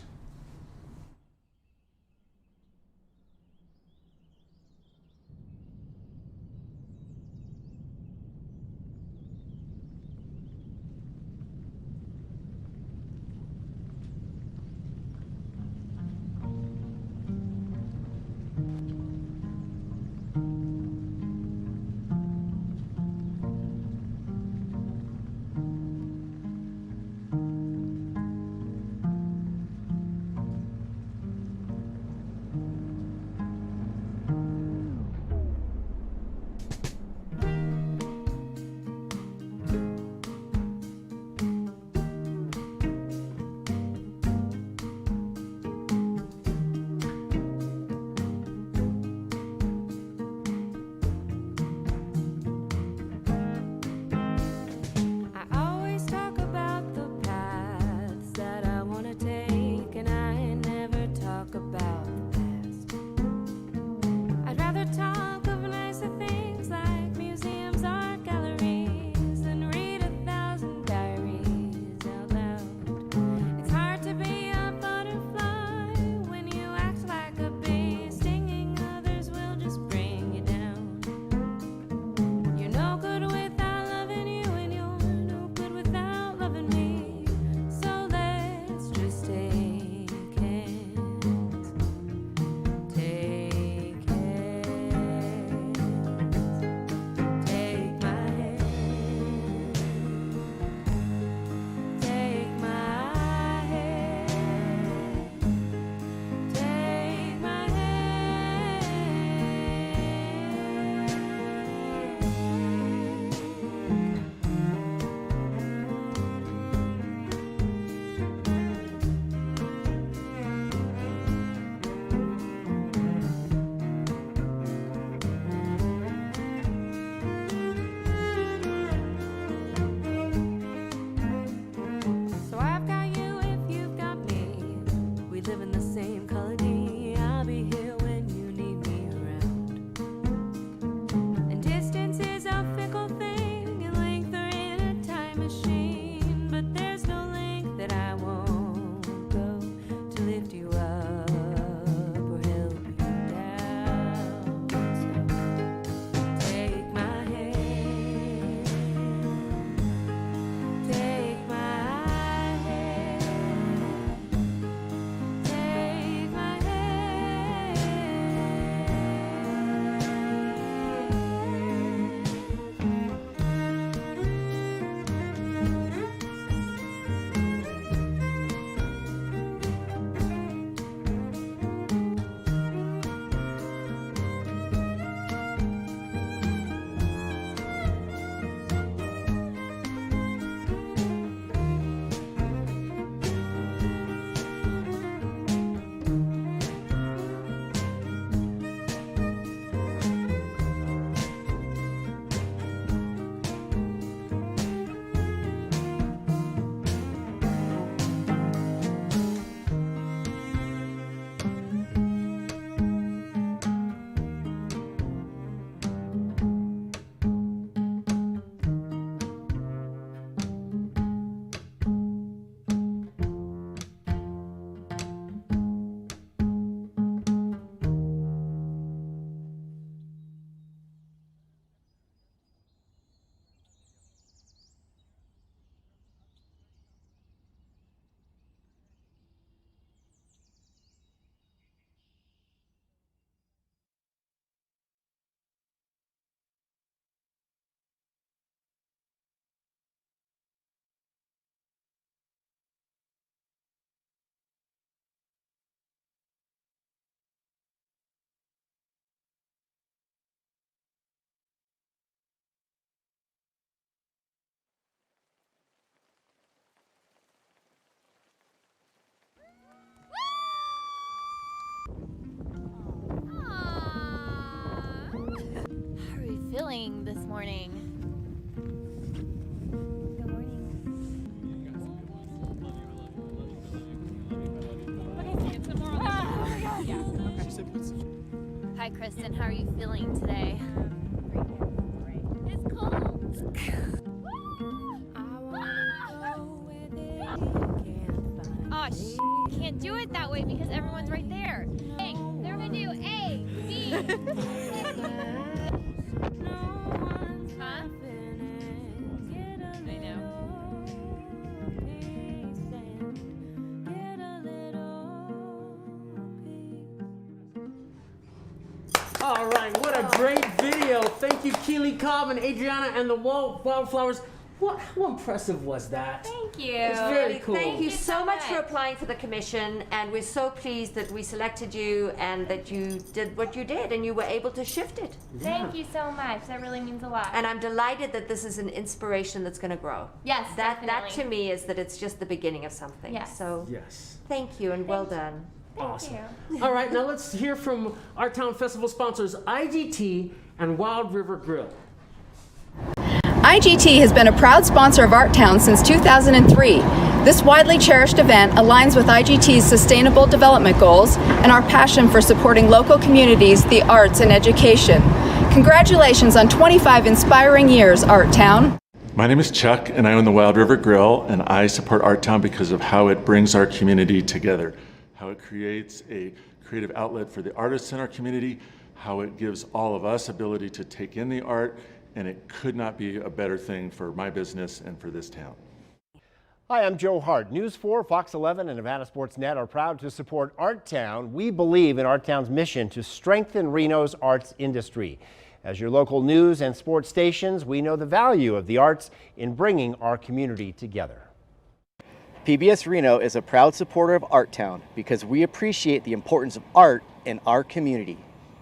S10: morning. Hi, Kristen. How are you feeling today? It's cold. Oh, can't do it that way because everyone's right there. Hey, they're gonna do A, B. Huh? I know.
S2: All right, what a great video. Thank you, Keely Cobb and Adriana and the Wildflowers. How impressive was that?
S1: Thank you.
S2: It's very cool.
S1: Thank you so much for applying for the commission, and we're so pleased that we selected you and that you did what you did and you were able to shift it.
S9: Thank you so much. That really means a lot.
S1: And I'm delighted that this is an inspiration that's going to grow.
S9: Yes,
S1: that
S9: definitely.
S1: to me is that it's just the beginning of something.
S9: Yes.
S1: So
S2: Yes.
S1: thank you and well done.
S2: Awesome.
S9: Thank you.
S2: All right, now let's hear from Artown Festival sponsors IGT and Wild River Grill.
S8: IGT has been a proud sponsor of Artown since 2003. This widely cherished event aligns with IGT's sustainable development goals and our passion for supporting local communities, the arts, and education. Congratulations on 25 inspiring years, Artown.
S11: My name is Chuck, and I own the Wild River Grill, and I support Artown because of how it brings our community together, how it creates a creative outlet for the artists in our community, how it gives all of us ability to take in the art, and it could not be a better thing for my business and for this town.
S12: Hi, I'm Joe Hart. News 4, Fox 11, and Nevada Sports Net are proud to support Artown. We believe in Artown's mission to strengthen Reno's arts industry. As your local news and sports stations, we know the value of the arts in bringing our community together.
S13: PBS Reno is a proud supporter of Artown because we appreciate the importance of art in our community.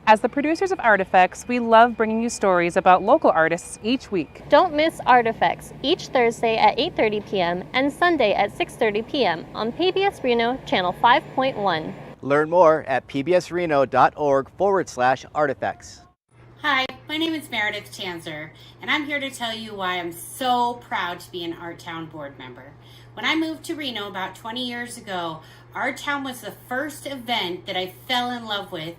S14: As the producers of Artifacts, we love bringing you stories about local artists each week.
S15: Don't miss Artifacts each Thursday at 8:30 p.m. and Sunday at 6:30 p.m. on PBS Reno Channel 5.1.
S13: Learn more at pbsreno.org/artifacts.
S16: Hi, my name is Meredith Chancer, and I'm here to tell you why I'm so proud to be an Artown board member. When I moved to Reno about 20 years ago, Artown was the first event that I fell in love with,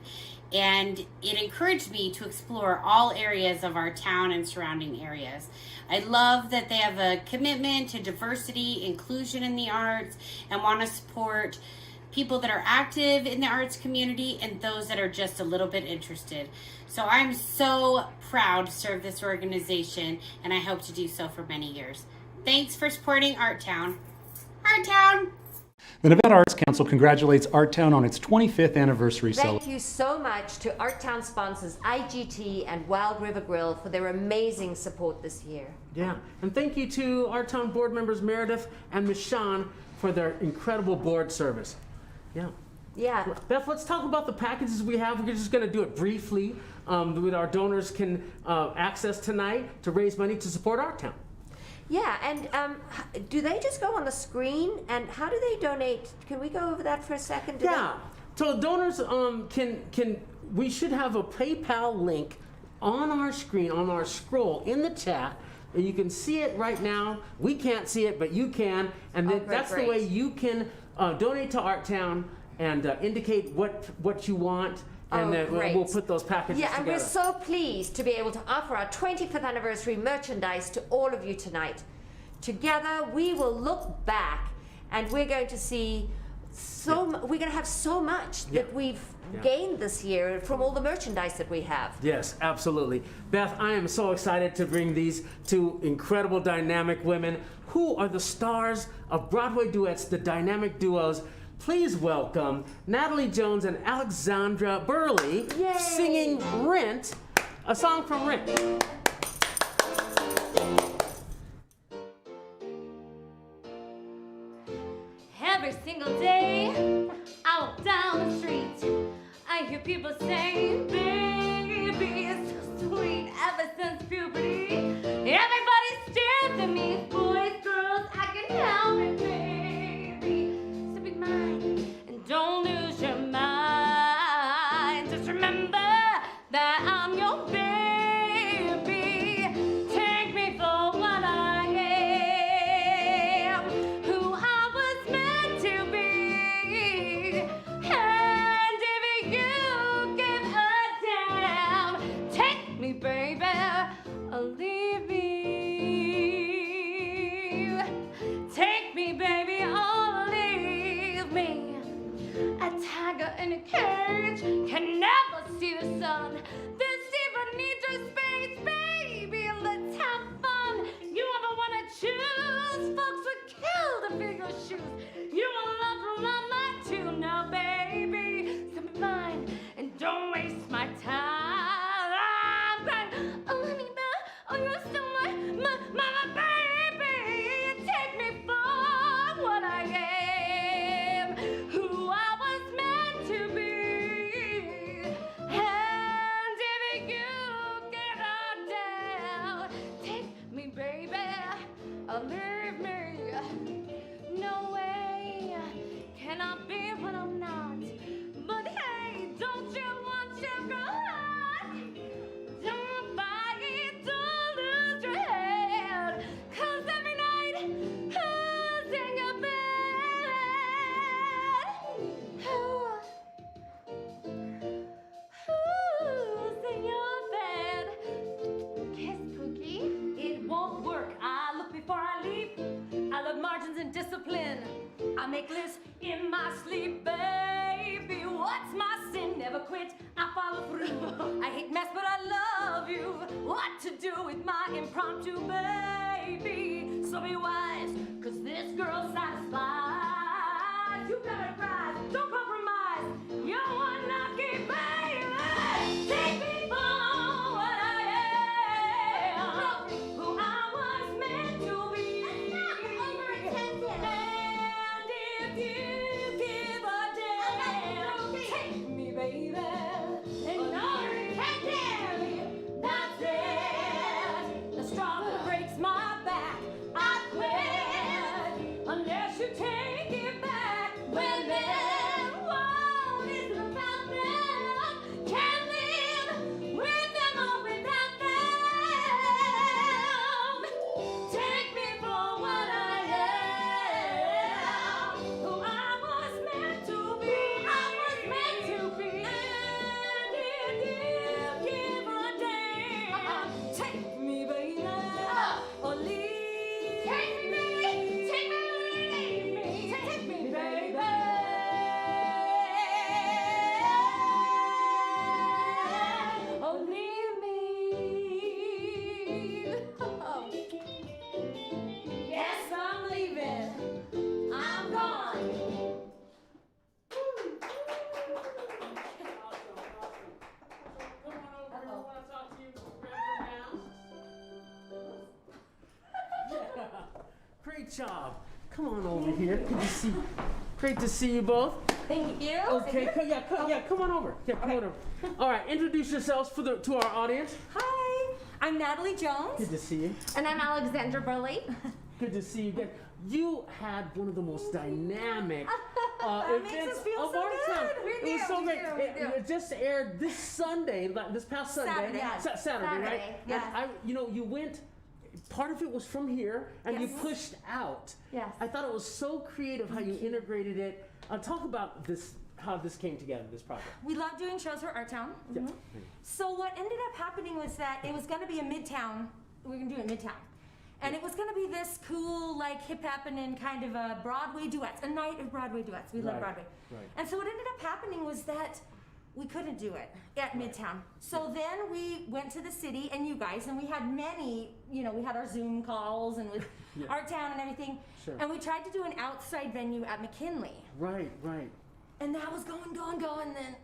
S16: and it encouraged me to explore all areas of our town and surrounding areas. I love that they have a commitment to diversity, inclusion in the arts, and want to support people that are active in the arts community and those that are just a little bit interested. So I'm so proud to serve this organization, and I hope to do so for many years. Thanks for supporting Artown. Artown!
S17: The Nevada Arts Council congratulates Artown on its 25th anniversary celebration.
S1: Thank you so much to Artown sponsors IGT and Wild River Grill for their amazing support this year.
S2: Yeah, and thank you to Artown board members Meredith and Michonne for their incredible board service. Yeah.
S1: Yeah.
S2: Beth, let's talk about the packages we have. We're just going to do it briefly that our donors can access tonight to raise money to support Artown.
S1: Yeah, and do they just go on the screen? And how do they donate? Can we go over that for a second?
S2: So donors we should have a PayPal link on our screen, on our scroll in the chat. And you can see it right now. We can't see it, but you can. And that's the way you can donate to Artown and indicate what you want. And then we'll put those packages together.
S1: Yeah, and we're so pleased to be able to offer our 25th anniversary merchandise to all of you tonight. Together, we will look back, and we're going to see we're going to have so much that we've gained this year from all the merchandise that we have.
S2: Yes, absolutely. Beth, I am so excited to bring these two incredible dynamic women who are the stars of Broadway duets, the dynamic duos. Please welcome Natalie Jones and Alexandra Burley singing Rent, a song from Rent.
S18: Every single day, I walk down the street, I hear people say, baby, it's so sweet. Ever since puberty, everybody stares at me. Boys, girls, I can help it, baby. So be mine and don't lose your mind. Just remember that I'm your baby. me, baby, or leave me. Take me, baby, or leave me. A tiger in a cage can never see the sun. This even needs your space, baby. Let's have fun. You ever wanna choose? Folks would kill to fill your shoes. You want love from my too now, baby. So be mine and don't waste my time. Oh, honey, oh, you're still my baby. Take me for what I am, who I was meant to be. And if you get on down, take me, baby, or leave me. No way can I be what I'm not. But hey, don't you want your girl hot? Don't buy it, don't lose your head. 'Cause every night, who's in your bed? Who's in your bed? Kiss Cookie, it won't work. I look before I leap. I love margins and discipline. I make lists in my sleep, baby. What's my sin? Never quit. I follow through. I hate mess, but I love you. What to do with my impromptu, baby? So be wise, 'cause this girl's satisfied. You got a prize, don't compromise. You're unlucky, baby. Take me for what I am, who I was meant to be. And if you give a damn, take me, baby. And all you can carry, that's it. The straw that breaks my back, I quit. Unless you take it back. Women won't isn't about them. Can't live with them or without them. Take me for what I am, who I was meant to be. I was meant to be. And if you give a damn, take me, baby, or leave. Take me, take me, leave me. Take me, baby, or leave me. Yes, I'm leaving. I'm gone.
S2: Great job. Come on over here. Good to see. Great to see you both.
S18: Thank you.
S2: Okay, come on over. Yeah, come on over. All right, introduce yourselves to our audience.
S19: Hi, I'm Natalie Jones.
S2: Good to see you.
S19: And I'm Alexandra Burley.
S2: Good to see you again. You had one of the most dynamic events
S19: us feel
S2: of
S19: so
S2: our
S19: good.
S2: time.
S19: We
S2: It was
S19: do,
S2: so
S19: we
S2: great.
S19: do, we do.
S2: It just aired this Sunday, this past Sunday.
S19: Saturday, yes.
S2: Saturday, right?
S19: Yes.
S2: And you went. Part of it was from here, and you
S19: Yes.
S2: pushed out.
S19: Yes.
S2: I thought it was so creative how you integrated it. Talk about this, how this came together, this project.
S19: We love doing shows for Artown.
S2: Yeah.
S19: So what ended up happening was that it was going to be a Midtown. We were going to do it in Midtown. And it was going to be this cool, like, hip happening kind of a Broadway duets, a night of Broadway duets. We love
S2: Right,
S19: Broadway.
S2: right.
S19: And so what ended up happening was that we couldn't do it at Midtown. So then we went to the city and you guys, and we had many, we had our Zoom calls and with
S2: Yeah.
S19: Artown and everything.
S2: Sure.
S19: And we tried to do an outside venue at McKinley.
S2: Right, right.
S19: And that was going, then.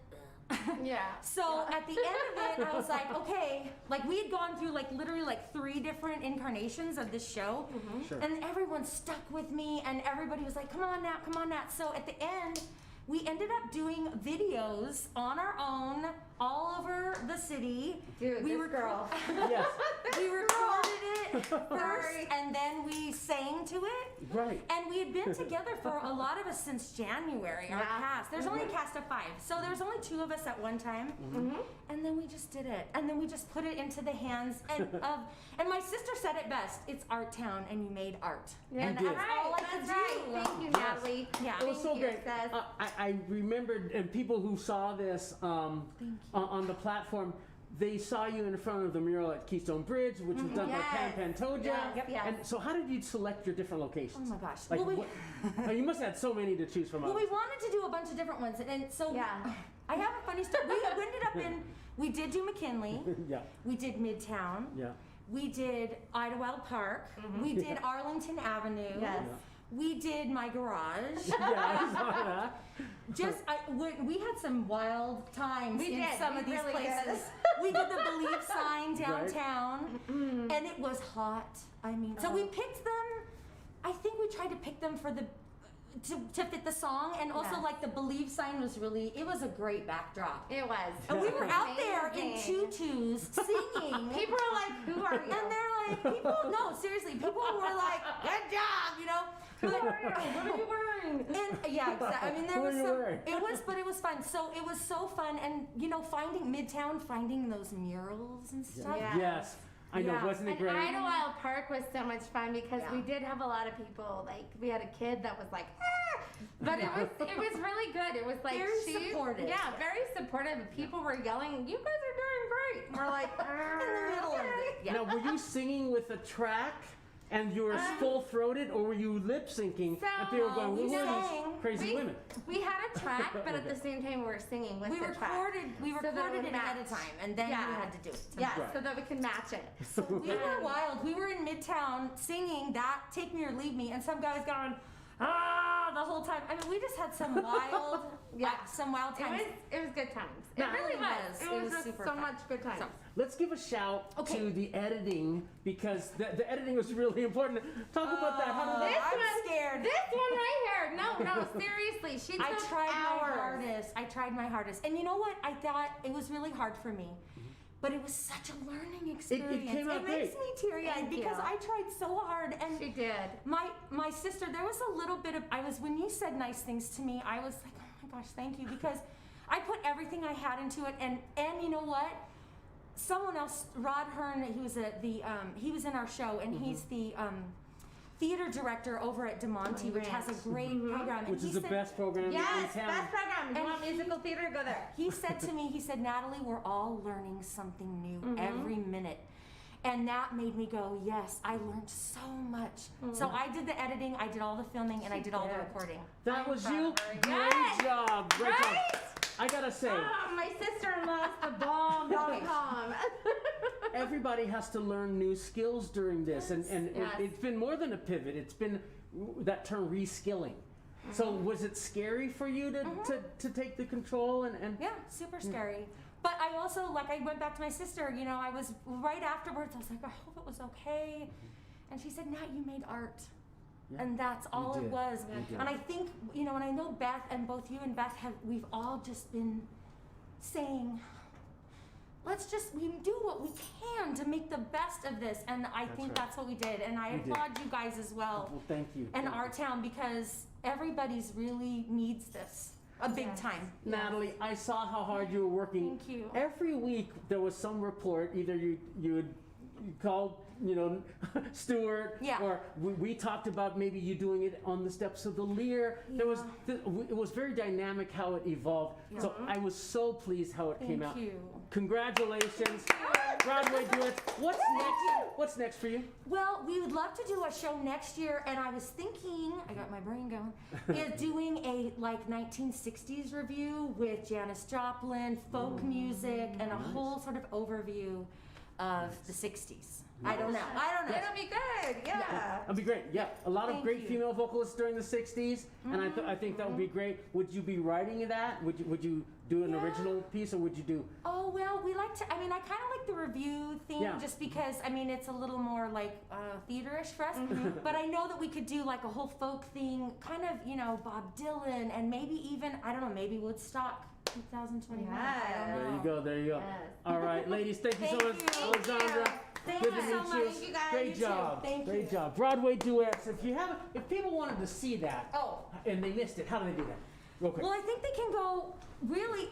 S9: Yeah.
S19: So at the end of it, I was like, okay, like we had gone through literally 3 different incarnations of this show.
S2: Sure.
S19: And everyone stuck with me and everybody was like, come on now. So at the end, we ended up doing videos on our own all over the city.
S9: Dude, this girl.
S2: Yes.
S19: We recorded it first and then we sang to it.
S2: Right.
S19: And we had been together for a lot of us since January, our cast. There's only a cast of 5. So there's only 2 of us at one time. And then we just did it. And then we just put it into the hands and my sister said it best. It's Artown and you made art.
S9: Yeah,
S19: and
S2: did.
S19: that's all I could do.
S9: Thank you, Natalie.
S19: Yeah.
S2: It was so
S9: Thank you,
S2: great.
S9: Seth.
S2: I remembered, and people who saw this on the platform, they saw you in front of the mural at Keystone Bridge, which was done by Pam Pantoja.
S19: Yes.
S2: And so how did you select your different locations?
S19: Oh my gosh.
S2: Like,
S19: Well,
S2: you must have had so many to choose from.
S19: Well, we wanted to do a bunch of different ones, and so I have a funny story. We ended up we did do McKinley.
S2: Yeah.
S19: We did Midtown.
S2: Yeah.
S19: We did Idlewild Park. We did Arlington Avenue.
S9: Yes.
S19: We did my garage.
S2: Yeah, I saw that.
S19: We had some wild times in some of these
S9: really
S19: places. We did the Believe sign downtown, and it was hot. I mean, so we picked them. I think we tried to pick them for the to fit the song, and also like the Believe sign was it was a great backdrop.
S9: It was.
S19: And we were out there in tutus singing.
S9: People are like, "Who are you?"
S19: And they're like, no, seriously, people were like, "Good job," you know. But,
S4: what are you wearing?
S19: And yeah, exactly. I mean, there was
S2: What are you
S19: some.
S2: wearing?
S19: But it was fun. So it was so fun, and finding Midtown, finding those murals and stuff.
S9: Yeah.
S2: Yes. I know, wasn't it
S9: and
S2: great?
S9: Idlewild Park was so much fun because we did have a lot of people. Like we had a kid that was like, ah! But it was really good. It was like
S19: Very supportive.
S9: Yeah, very supportive. People were yelling, "You guys are doing great!" And we're like,
S19: In the middle of it.
S9: Yeah.
S2: Now, were you singing with a track and you were full-throated, or were you lip-syncing and people were going, "Who are these crazy women?"
S9: We had a track, but at the same time we were singing with the track.
S19: We
S9: So that
S19: recorded
S9: would
S19: it ahead
S9: match.
S19: of time, and then we had to do it.
S9: Yeah,
S2: Right.
S9: so that we could match it.
S19: So we were wild. We were in Midtown singing that "Take Me or Leave Me," and some guys going, the whole time. I mean, we just had some wild, some wild times.
S9: It was good times. It
S19: No,
S9: really
S19: it
S9: was.
S19: was.
S9: It
S19: It
S9: was
S19: was
S9: just
S19: super
S9: so
S19: fun.
S9: much good times.
S19: So-
S2: Let's give a shout to the editing, because the editing was really important. Talk about that. How did that?
S19: I'm scared.
S9: This one right here. No, seriously. She took
S19: I tried
S9: hours.
S19: my hardest. I tried my hardest. And you know what? I thought it was really hard for me. But it was such a learning experience.
S2: came out
S19: makes
S2: great.
S19: me teary-eyed
S9: Thank
S19: because
S9: you.
S19: I tried so hard. And
S9: She did.
S19: My sister, there was a little bit of, when you said nice things to me, I was like, oh my gosh, thank you. Because I put everything I had into it. And you know what? Someone else, Rod Hearn, he was in our show, and he's the theater director over at DeMonte, which has a great program.
S2: Which
S19: and
S2: is the best program
S9: Yes,
S2: in town.
S9: best program. If you want musical theater, go there.
S19: He said to me, Natalie, we're all learning something new every minute. And that made me go, yes, I learned so much. So I did the editing, I did all the filming, and I did all the recording.
S2: That was you. Great
S9: Yes.
S2: job. Great job. I gotta say,
S9: My sister-in-law's the bomb.com.
S2: everybody has to learn new skills during this, and it's been more than a pivot. It's been that term reskilling. So was it scary for you to take the control and
S19: Yeah, super scary. But I also, I went back to my sister, I was right afterwards, I was like, I hope it was okay. And she said, Nat, you made art. And that's all it was. And I think, and I know Beth, and both you and Beth we've all just been saying, we do what we can to make the best of this. And I think that's what we did. And I applaud you guys as well.
S2: Well, thank you.
S19: And Artown, because everybody's really needs this. A big time.
S2: Natalie, I saw how hard you were working.
S19: Thank you.
S2: Every week there was some report. Either you would call, Stuart, or we talked about maybe you doing it on the steps of the Lear. There was it was very dynamic how it evolved. So I was so pleased how it came out.
S19: Thank you.
S2: Congratulations, Broadway duets. What's next? What's next for you?
S19: Well, we would love to do a show next year, and I was thinking, I got my brain going, is doing a 1960s review with Janis Joplin, folk music, and a whole sort of overview of the 60s. I don't know.
S9: It'll be good. Yeah.
S2: That'd be great. Yeah, a lot of
S19: Thank
S2: great
S19: you.
S2: female vocalists during the '60s, and I think that would be great. Would you be writing that? Would you do an original piece, or would you do?
S19: Oh well, we like to. I kind of like the review theme, just because it's a little more theater-ish for us. But I know that we could do a whole folk thing, kind of Bob Dylan, and maybe even maybe Woodstock 2021. I don't know.
S2: There you go.
S19: Yes.
S2: All right, ladies, thank you so
S19: Thank
S2: much,
S19: you.
S2: Alexandra.
S19: Thank
S2: Good
S19: you
S2: to
S19: so
S2: meet
S19: much.
S2: you.
S19: Thank you, guys.
S2: Great
S19: You too.
S2: job.
S19: Thank
S2: Great
S19: you.
S2: job. Broadway duets. If people wanted to see that, and they missed it, how do they do that? Real quick.
S19: Well, I think they can go really.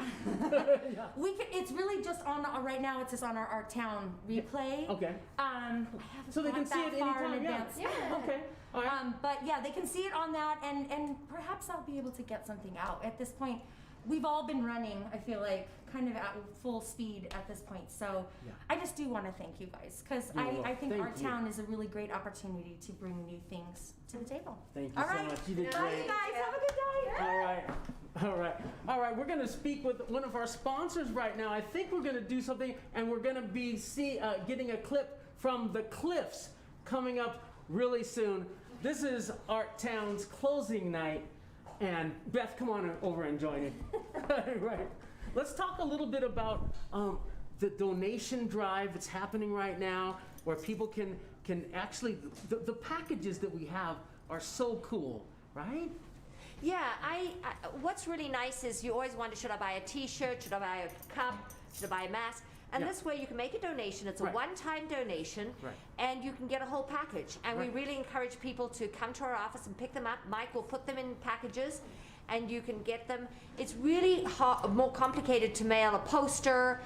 S19: It's really just on right now. It's just on our Artown replay.
S2: Okay.
S19: I haven't
S2: So they can
S19: got
S2: see
S19: that
S2: it
S19: far
S2: anytime.
S19: in
S2: Yeah.
S19: advance.
S2: Okay. All right.
S19: But yeah, they can see it on that, and perhaps I'll be able to get something out. At this point, we've all been running, I feel like, kind of at full speed at this point. So
S2: Yeah.
S19: I just do want to thank you guys, because
S2: You're welcome.
S19: I think
S2: Thank
S19: Artown is a really great opportunity to bring new things to the table.
S2: Thank you
S19: All
S2: so
S19: right.
S2: much. You did
S19: Bye,
S2: great.
S19: you guys. Have a good day.
S2: All right. All right. All right. We're going to speak with one of our sponsors right now. I think we're going to do something, and we're going to be getting a clip from the Cliffs coming up really soon. This is Artown's closing night, and Beth, come on over and join it. Right. Let's talk a little bit about the donation drive that's happening right now, where people can actually, the packages that we have are so cool, right?
S1: Yeah, what's really nice is you always wonder, should I buy a t-shirt, should I buy a cup, should I buy a mask? And this way you can make a donation. It's a one-time donation, and you can get a whole package. And we really encourage people to come to our office and pick them up. Mike will put them in packages, and you can get them. It's really more complicated to mail a poster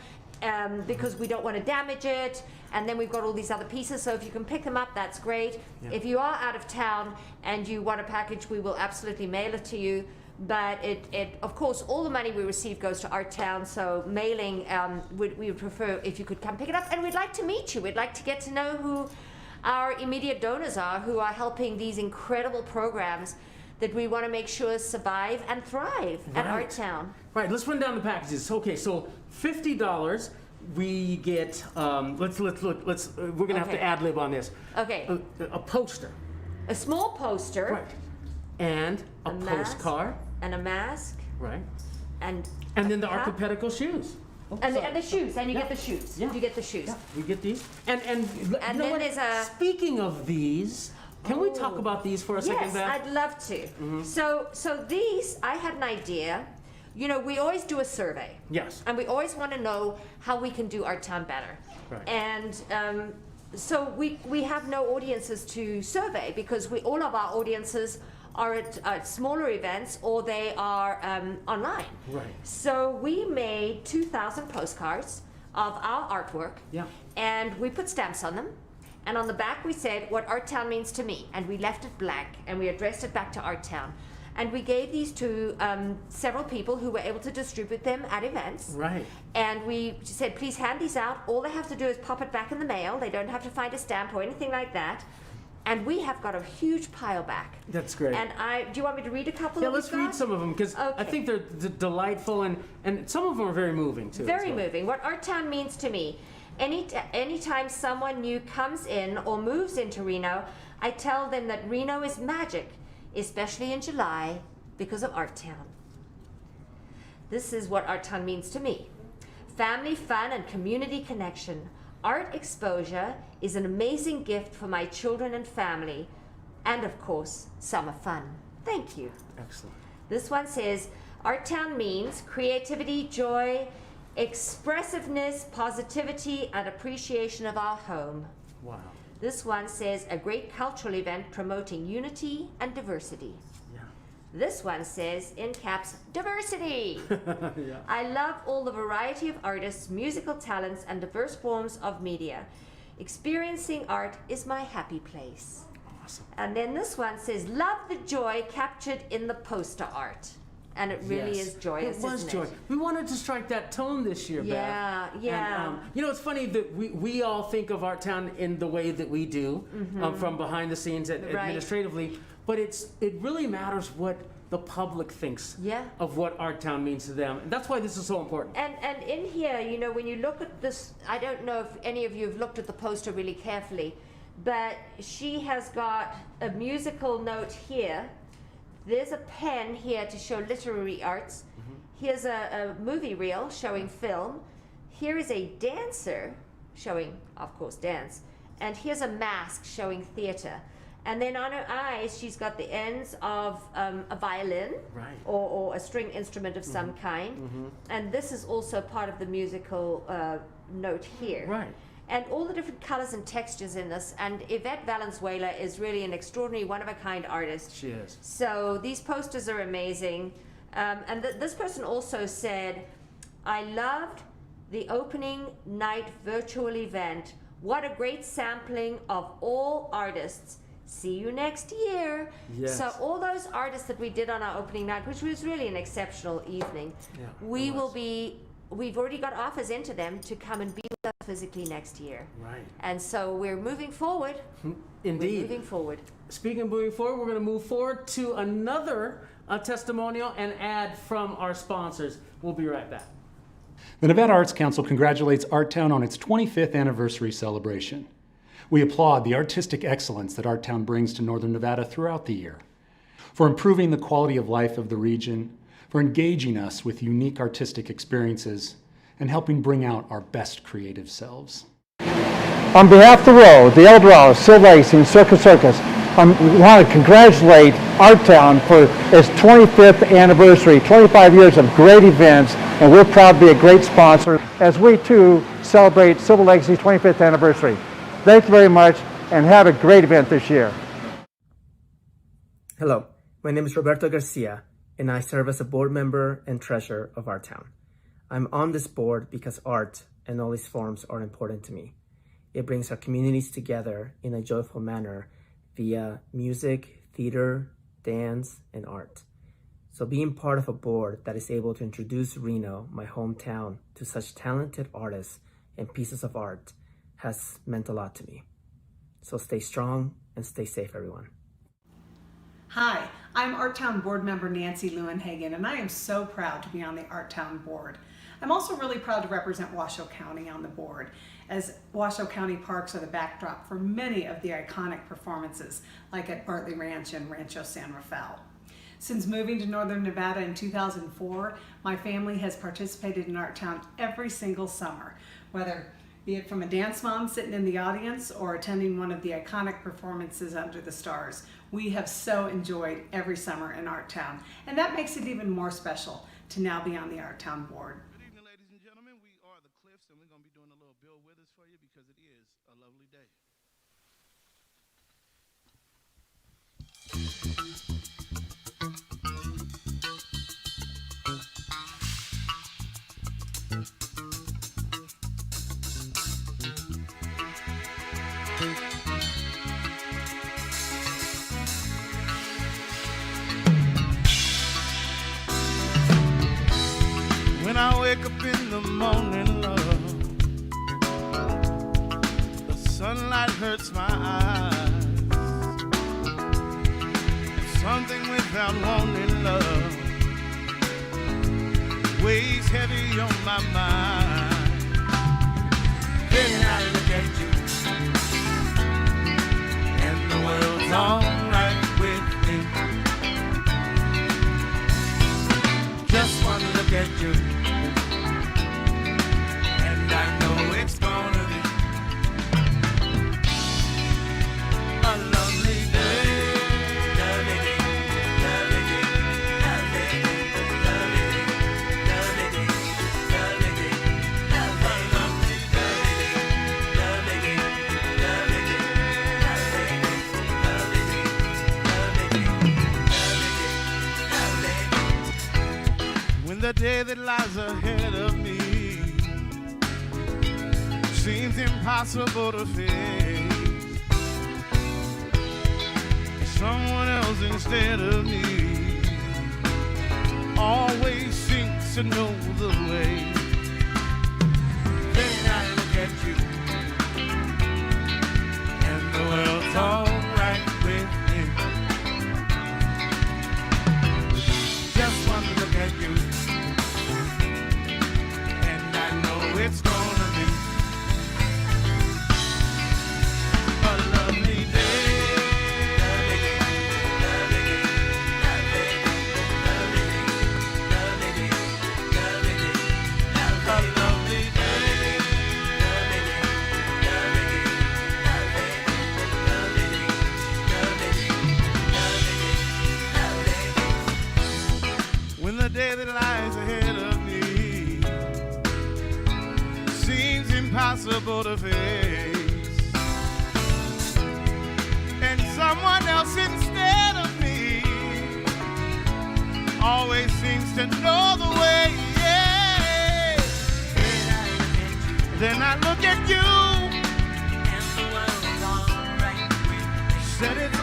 S1: because we don't want to damage it. And then we've got all these other pieces. So if you can pick them up, that's great.
S2: Yeah.
S1: If you are out of town and you want a package, we will absolutely mail it to you. But of course, all the money we receive goes to Artown, so mailing, we would prefer if you could come pick it up. And we'd like to meet you. We'd like to get to know who our immediate donors are, who are helping these incredible programs that we want to make sure survive and thrive at Artown.
S2: Right, let's run down the packages. Okay, so $50, we get, we're gonna have to ad-lib on this.
S1: Okay.
S2: A poster.
S1: A small poster.
S2: Right. And a postcard.
S1: And a mask.
S2: Right.
S1: And
S2: then the orthopedical shoes.
S1: And the shoes, and you get the shoes.
S2: Yeah.
S1: You get the shoes.
S2: Yeah, we get these. And you know
S1: then
S2: what?
S1: there's a...
S2: Speaking of these, can we talk about these for a second, Beth?
S1: Yes, I'd love to.
S2: Mm-hmm.
S1: So these, I had an idea. You know, we always do a survey.
S2: Yes.
S1: And we always want to know how we can do Artown better.
S2: Right.
S1: And so we have no audiences to survey because all of our audiences are at smaller events or they are online.
S2: Right.
S1: So we made 2,000 postcards of our artwork.
S2: Yeah.
S1: And we put stamps on them. And on the back we said what Artown means to me. And we left it blank and we addressed it back to Artown. And we gave these to several people who were able to distribute them at events.
S2: Right.
S1: And we said, please hand these out. All they have to do is pop it back in the mail. They don't have to find a stamp or anything like that. And we have got a huge pile back.
S2: That's great.
S1: And do you want me to read a couple
S2: Yeah,
S1: of
S2: let's read some of them because I think they're delightful and some of them are very moving too.
S1: Very moving. What Artown means to me. Anytime someone new comes in or moves into Reno, I tell them that Reno is magic, especially in July, because of Artown. This is what Artown means to me. Family fun and community connection. Art exposure is an amazing gift for my children and family, and of course, summer fun. Thank you.
S2: Excellent.
S1: This one says, Artown means creativity, joy, expressiveness, positivity, and appreciation of our home.
S2: Wow.
S1: This one says, a great cultural event promoting unity and diversity.
S2: Yeah.
S1: This one says, in caps, diversity.
S2: Yeah.
S1: I love all the variety of artists, musical talents, and diverse forms of media. Experiencing art is my happy place.
S2: Awesome.
S1: And then this one says, love the joy captured in the poster art. And it really is joyous,
S2: It was
S1: isn't
S2: joy.
S1: it?
S2: We wanted to strike that tone this year,
S1: Yeah,
S2: Beth.
S1: yeah.
S2: And, you know, it's funny that we all think of Artown in the way that we do, from behind the scenes administratively, but it really matters what the public thinks of what Artown means to them. And that's why this is so important.
S1: And in here, you know, when you look at this, I don't know if any of you have looked at the poster really carefully, but she has got a musical note here. There's a pen here to show literary arts. Here's a movie reel showing film. Here is a dancer showing, of course, dance. And here's a mask showing theater. And then on her eyes, she's got the ends of a violin or a string instrument of some kind. And this is also part of the musical note here.
S2: Right.
S1: And all the different colors and textures in this. And Yvette Valenzuela is really an extraordinary, one-of-a-kind artist.
S2: She is.
S1: So these posters are amazing. And this person also said, I loved the opening night virtual event. What a great sampling of all artists. See you next year.
S2: Yes.
S1: So all those artists that we did on our opening night, which was really an exceptional evening,
S2: Yeah,
S1: we've already got offers into them to come and be with us physically next year.
S2: Right.
S1: And so we're moving forward.
S2: Indeed.
S1: We're moving forward.
S2: Speaking of moving forward, we're going to move forward to another testimonial and ad from our sponsors. We'll be right back.
S17: The Nevada Arts Council congratulates Artown on its 25th anniversary celebration. We applaud the artistic excellence that Artown brings to Northern Nevada throughout the year, for improving the quality of life of the region, for engaging us with unique artistic experiences, and helping bring out our best creative selves.
S20: On behalf of the Row, the El Dorado, Silver Lake, and Circus, I want to congratulate Artown for its 25th anniversary, 25 years of great events, and we're proud to be a great sponsor as we too celebrate Silver Lake's 25th anniversary. Thank you very much, and have a great event this year.
S21: Hello, my name is Roberto Garcia, and I serve as a board member and treasurer of Artown. I'm on this board because art and all its forms are important to me. It brings our communities together in a joyful manner via music, theater, dance, and art. So being part of a board that is able to introduce Reno, my hometown, to such talented artists and pieces of art has meant a lot to me. So stay strong and stay safe, everyone.
S22: Hi, I'm Artown board member Nancy Lewinhagen, and I am so proud to be on the Artown board. I'm also really proud to represent Washoe County on the board, as Washoe County parks are the backdrop for many of the iconic performances, like at Bartley Ranch and Rancho San Rafael. Since moving to Northern Nevada in 2004, my family has participated in Artown every single summer, whether be it from a dance mom sitting in the audience or attending one of the iconic performances under the stars. We have so enjoyed every summer in Artown, and that makes it even more special to now be on the Artown board.
S23: Good evening, ladies and gentlemen. We are the Cliffs, and we're going to be doing a little Bill Withers for you because it is a lovely day. When I wake up in the morning, love, the sunlight hurts my eyes. It's something without warning, love, weighs heavy on my mind. Then I look at you, and the world's alright with me. Just one look at you, and I know it's gonna be a lovely day. Lovely day, lovely day, lovely day, lovely day, lovely day, lovely day, lovely day, lovely day, lovely day, lovely day, lovely day. When the day that lies ahead of me seems impossible to face, someone else instead of me always seems to know the way. Then I look at you, and the world's alright with me. Just one look at you, and I know it's gonna be a lovely day. Lovely day, lovely day, lovely day, lovely day, lovely day, lovely day, a lovely day. Lovely day, lovely day, lovely day, lovely day, lovely day, lovely day. When the day that lies ahead of me seems impossible to face, and someone else instead of me always seems to know the way, yeah. Then I look at you, and the world's alright with me. Said it's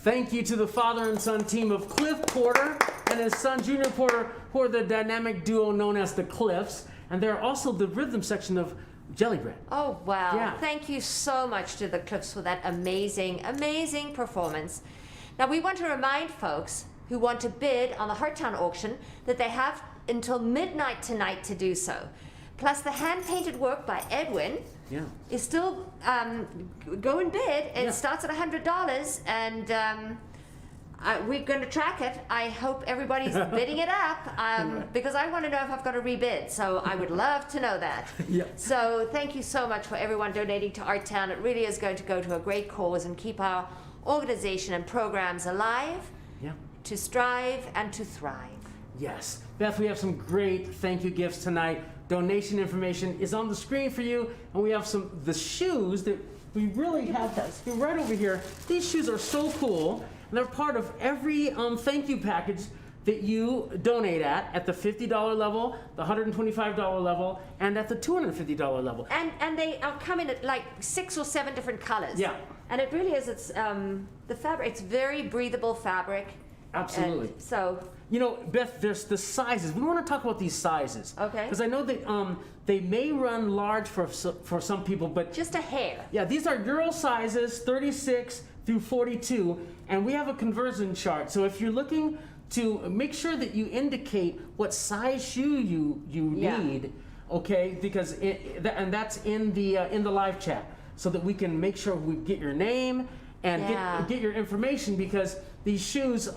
S2: Thank you to the father and son team of Cliff Porter and his son Junior Porter, who are the dynamic duo known as the Cliffs, and they're also the rhythm section of Jelly Bread.
S1: Oh, wow.
S2: Yeah.
S1: Thank you so much to the Cliffs for that amazing, amazing performance. Now, we want to remind folks who want to bid on the Artown auction that they have until midnight tonight to do so. Plus, the hand-painted work by Edwin is still go and bid. It starts at $100, and we're going to track it. I hope everybody's bidding it up because I want to know if I've got to rebid. So I would love to know that. So thank you so much for everyone donating to Artown. It really is going to go to a great cause and keep our organization and programs alive, to strive and to thrive.
S2: Yes. Beth, we have some great thank you gifts tonight. Donation information is on the screen for you, and we have the shoes that we really have right over here. These shoes are so cool, and they're part of every thank you package that you donate at the $50 level, the $125 level, and at the $250 level.
S1: And they come in at like 6 or 7 different colors.
S2: Yeah.
S1: And it really is, it's the fabric, it's very breathable fabric.
S2: Absolutely.
S1: And so,
S2: you know, Beth, there's the sizes. We want to talk about these sizes.
S1: Okay.
S2: Because I know that they may run large for some people, but
S1: just a hair.
S2: Yeah, these are girl sizes 36 through 42, and we have a conversion chart. So if you're looking to make sure that you indicate what size shoe you need, okay? Because and that's in the live chat, so that we can make sure we get your name and get your information, because these shoes,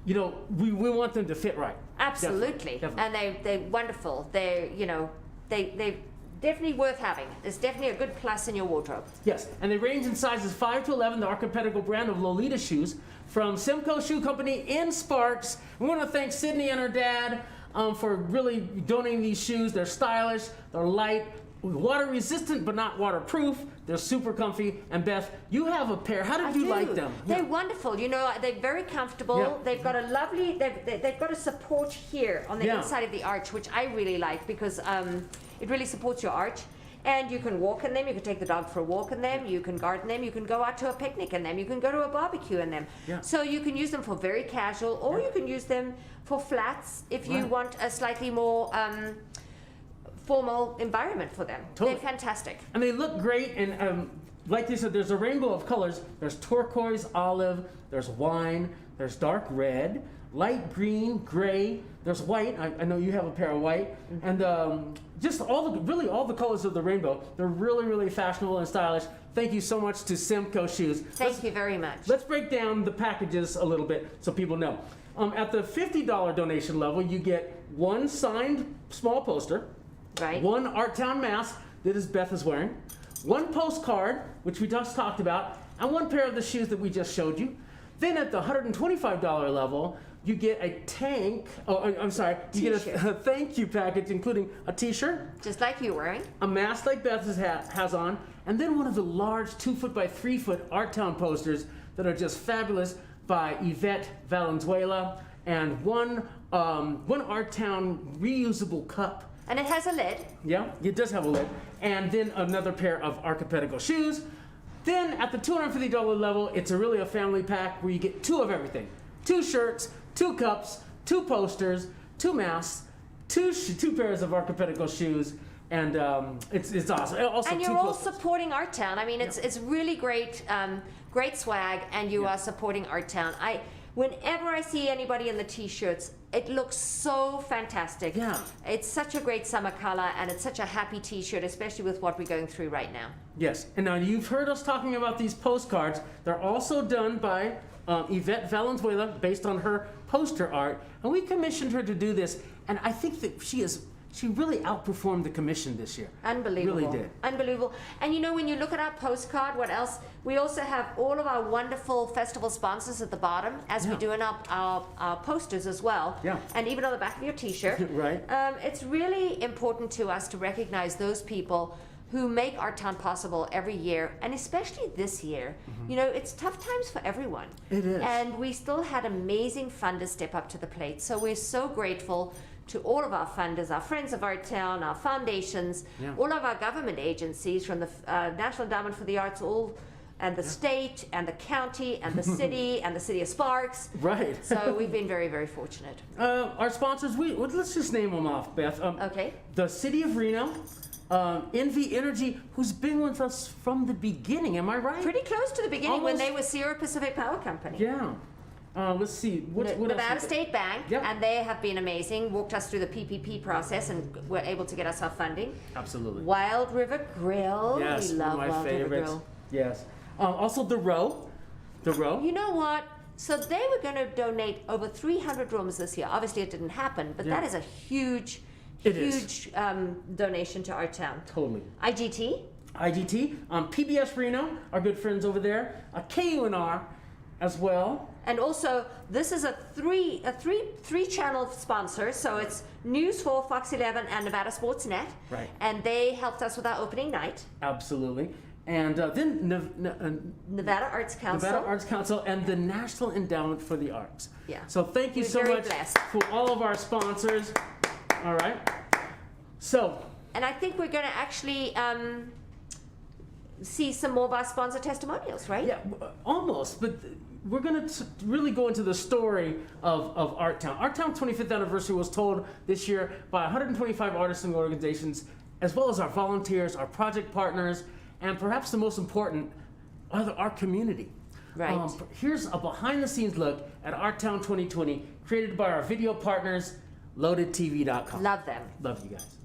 S2: you know, we want them to fit right.
S1: Absolutely.
S2: Definitely.
S1: And they're wonderful. They're, you know, they're definitely worth having. It's definitely a good plus in your wardrobe.
S2: Yes, and they range in sizes 5 to 11, the archipelago brand of Lolita shoes from Simcoe Shoe Company in Sparks. We want to thank Sydney and her dad for really donating these shoes. They're stylish, they're light, water resistant but not waterproof. They're super comfy. And Beth, you have a pair. How did you like them?
S1: They're wonderful. You know, they're very comfortable.
S2: Yeah.
S1: They've got a lovely, they've got a support here on the inside of the arch, which I really like, because it really supports your arch. And you can walk in them, you can take the dog for a walk in them, you can garden them, you can go out to a picnic in them, you can go to a barbecue in them.
S2: Yeah.
S1: So you can use them for very casual, or you can use them for flats if you want a slightly more formal environment for them.
S2: Totally.
S1: They're fantastic.
S2: And they look great, and like they said, there's a rainbow of colors. There's turquoise, olive, there's wine, there's dark red, light green, gray, there's white. I know you have a pair of white. And just all the colors of the rainbow. They're really, really fashionable and stylish. Thank you so much to Simcoe Shoes.
S1: Thank you very much.
S2: Let's break down the packages a little bit so people know. At the $50 donation level, you get one signed small poster, one Artown mask that Beth is wearing, one postcard, which we just talked about, and one pair of the shoes that we just showed you. Then at the $125 level, you get a you get a thank you package, including a t-shirt.
S1: Just like you're wearing.
S2: A mask like Beth has on, and then one of the large 2-foot by 3-foot Artown posters that are just fabulous by Yvette Valenzuela, and one Artown reusable cup.
S1: And it has a lid.
S2: Yeah, it does have a lid. And then another pair of archipelago shoes. Then at the $250 level, it's really a family pack where you get 2 of everything. 2 shirts, 2 cups, 2 posters, 2 masks, 2 pairs of archipelago shoes, and it's awesome. Also,
S1: and you're all supporting Artown. I mean, it's really great, great swag, and you are supporting Artown. Whenever I see anybody in the t-shirts, it looks so fantastic.
S2: Yeah.
S1: It's such a great summer color, and it's such a happy t-shirt, especially with what we're going through right now.
S2: Yes, and now you've heard us talking about these postcards. They're also done by Yvette Valenzuela, based on her poster art, and we commissioned her to do this, and I think that she really outperformed the commission this year.
S1: Unbelievable.
S2: Really did.
S1: Unbelievable. And you know, when you look at our postcard, what else? We also have all of our wonderful festival sponsors at the bottom, as we do in our posters as well.
S2: Yeah.
S1: And even on the back of your t-shirt.
S2: Right.
S1: It's really important to us to recognize those people who make Artown possible every year, and especially this year. You know, it's tough times for everyone.
S2: It is.
S1: And we still had amazing funders step up to the plate. So we're so grateful to all of our funders, our Friends of Artown, our foundations, all of our government agencies, from the National Endowment for the Arts, all and the state and the county and the city and the city of Sparks.
S2: Right.
S1: So we've been very, very fortunate.
S2: Our sponsors, let's just name them off, Beth.
S1: Okay.
S2: The City of Reno, NV Energy, who's been with us from the beginning, am I right?
S1: Pretty close to the beginning when
S2: Almost.
S1: they were Sierra Pacific Power Company.
S2: Yeah. Let's see. What else?
S1: Nevada State Bank,
S2: Yep.
S1: and they have been amazing, walked us through the PPP process and were able to get us our funding.
S2: Absolutely.
S1: Wild River Grill,
S2: Yes,
S1: we love
S2: one of my
S1: Wild
S2: favorites.
S1: River Grill.
S2: Yes. Also, The Row. The Row.
S1: You know what? So they were going to donate over 300 rooms this year. Obviously, it didn't happen, but
S2: Yeah.
S1: that is a huge,
S2: It is.
S1: huge donation to our town.
S2: Totally.
S1: IGT.
S2: IGT, PBS Reno, our good friends over there, KUNR as well.
S1: And also, this is a three channel sponsor, so it's News 4, Fox 11, and Nevada Sports Net.
S2: Right.
S1: And they helped us with our opening night.
S2: Absolutely. And then
S1: Nevada Arts Council.
S2: Nevada Arts Council and the National Endowment for the Arts.
S1: Yeah.
S2: So thank you
S1: We're
S2: so
S1: very
S2: much
S1: blessed.
S2: for all of our sponsors. All right. So.
S1: And I think we're going to actually see some more of our sponsor testimonials, right?
S2: Yeah, almost, but we're going to really go into the story of Artown. Artown's 25th anniversary was told this year by 125 artists and organizations, as well as our volunteers, our project partners, and perhaps the most important, our community.
S1: Right.
S2: Here's a behind-the-scenes look at Artown 2020, created by our video partners, LoadedTV.com.
S1: Love them.
S2: Love you guys.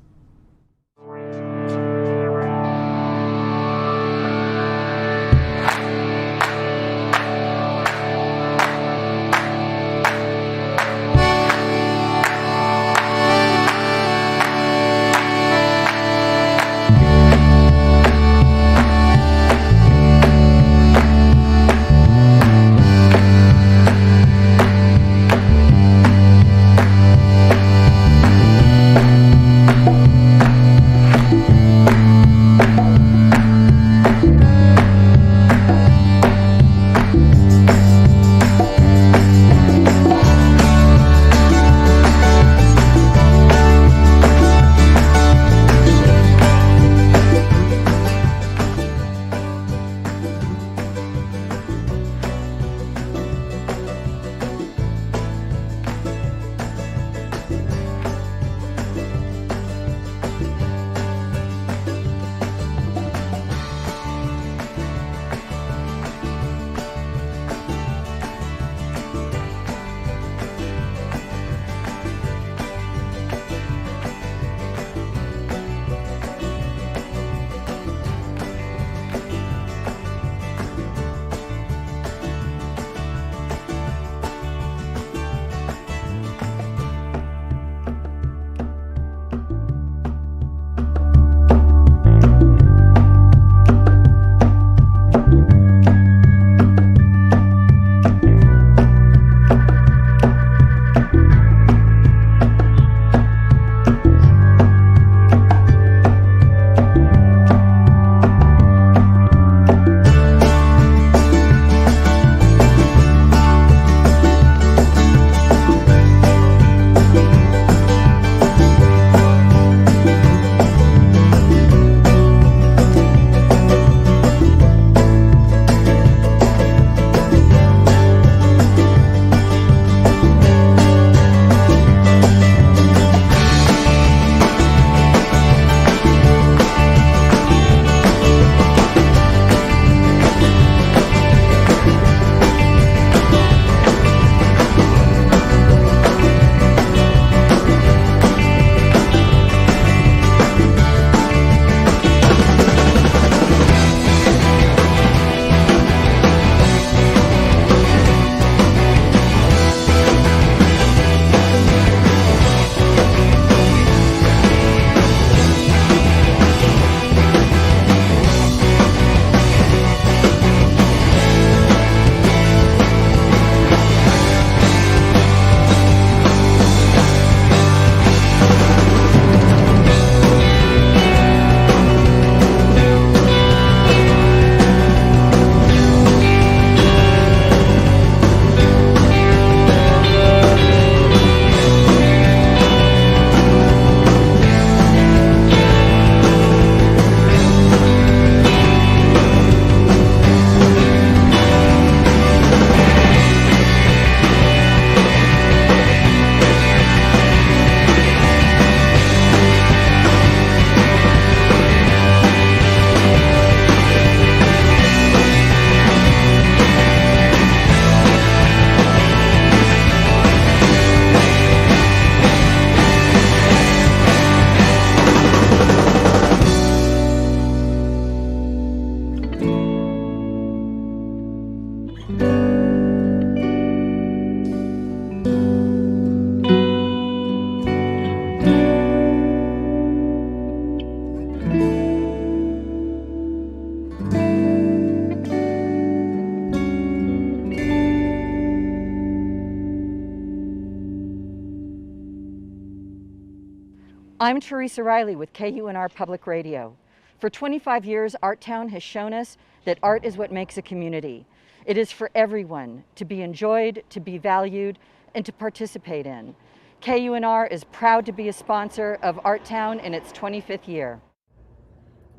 S3: I'm Teresa Riley with KUNR Public Radio. For 25 years, Artown has shown us that art is what makes a community. It is for everyone to be enjoyed, to be valued, and to participate in. KUNR is proud to be a sponsor of Artown in its 25th year.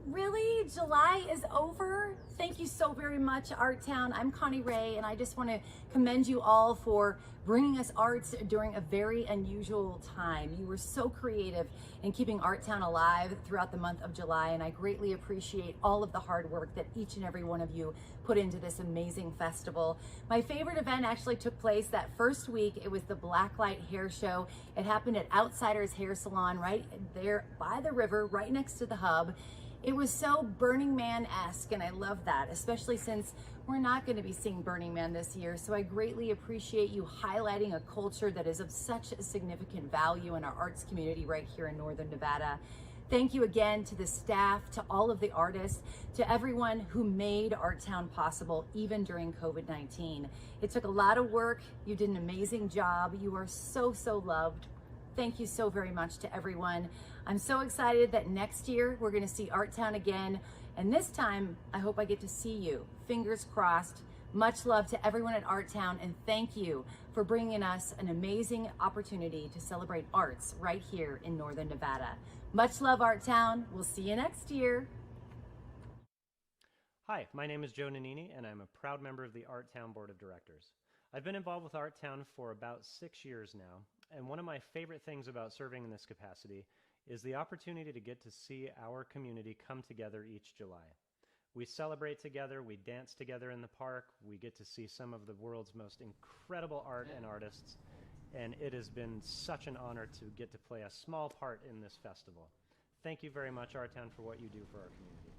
S5: Really? July is over? Thank you so very much, Artown. I'm Connie Ray, and I just want to commend you all for bringing us arts during a very unusual time. You were so creative in keeping Artown alive throughout the month of July, and I greatly appreciate all of the hard work that each and every one of you put into this amazing festival. My favorite event actually took place that first week. It was the Blacklight Hair Show. It happened at Outsiders Hair Salon right there by the river, right next to the hub. It was so Burning Man-esque, and I love that, especially since we're not going to be seeing Burning Man this year. So I greatly appreciate you highlighting a culture that is of such a significant value in our arts community right here in Northern Nevada. Thank you again to the staff, to all of the artists, to everyone who made Artown possible, even during COVID-19. It took a lot of work. You did an amazing job. You are so, so loved. Thank you so very much to everyone. I'm so excited that next year we're going to see Artown again, and this time I hope I get to see you. Fingers crossed. Much love to everyone at Artown, and thank you for bringing us an amazing opportunity to celebrate arts right here in Northern Nevada. Much love, Artown. We'll see you next year.
S6: Hi, my name is Joe Nannini, and I'm a proud member of the Artown Board of Directors. I've been involved with Artown for about 6 years now, and one of my favorite things about serving in this capacity is the opportunity to get to see our community come together each July. We celebrate together, we dance together in the park, we get to see some of the world's most incredible art and artists, and it has been such an honor to get to play a small part in this festival. Thank you very much, Artown, for what you do for our community.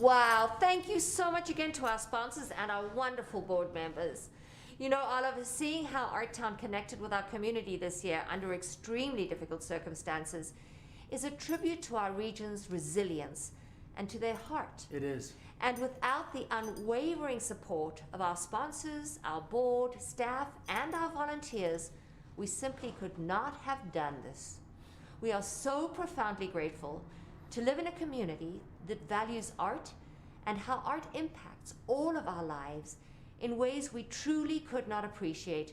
S1: Wow, thank you so much again to our sponsors and our wonderful board members. You know, Oliver, seeing how Artown connected with our community this year under extremely difficult circumstances is a tribute to our region's resilience and to their heart.
S2: It is.
S1: And without the unwavering support of our sponsors, our board, staff, and our volunteers, we simply could not have done this. We are so profoundly grateful to live in a community that values art and how art impacts all of our lives in ways we truly could not appreciate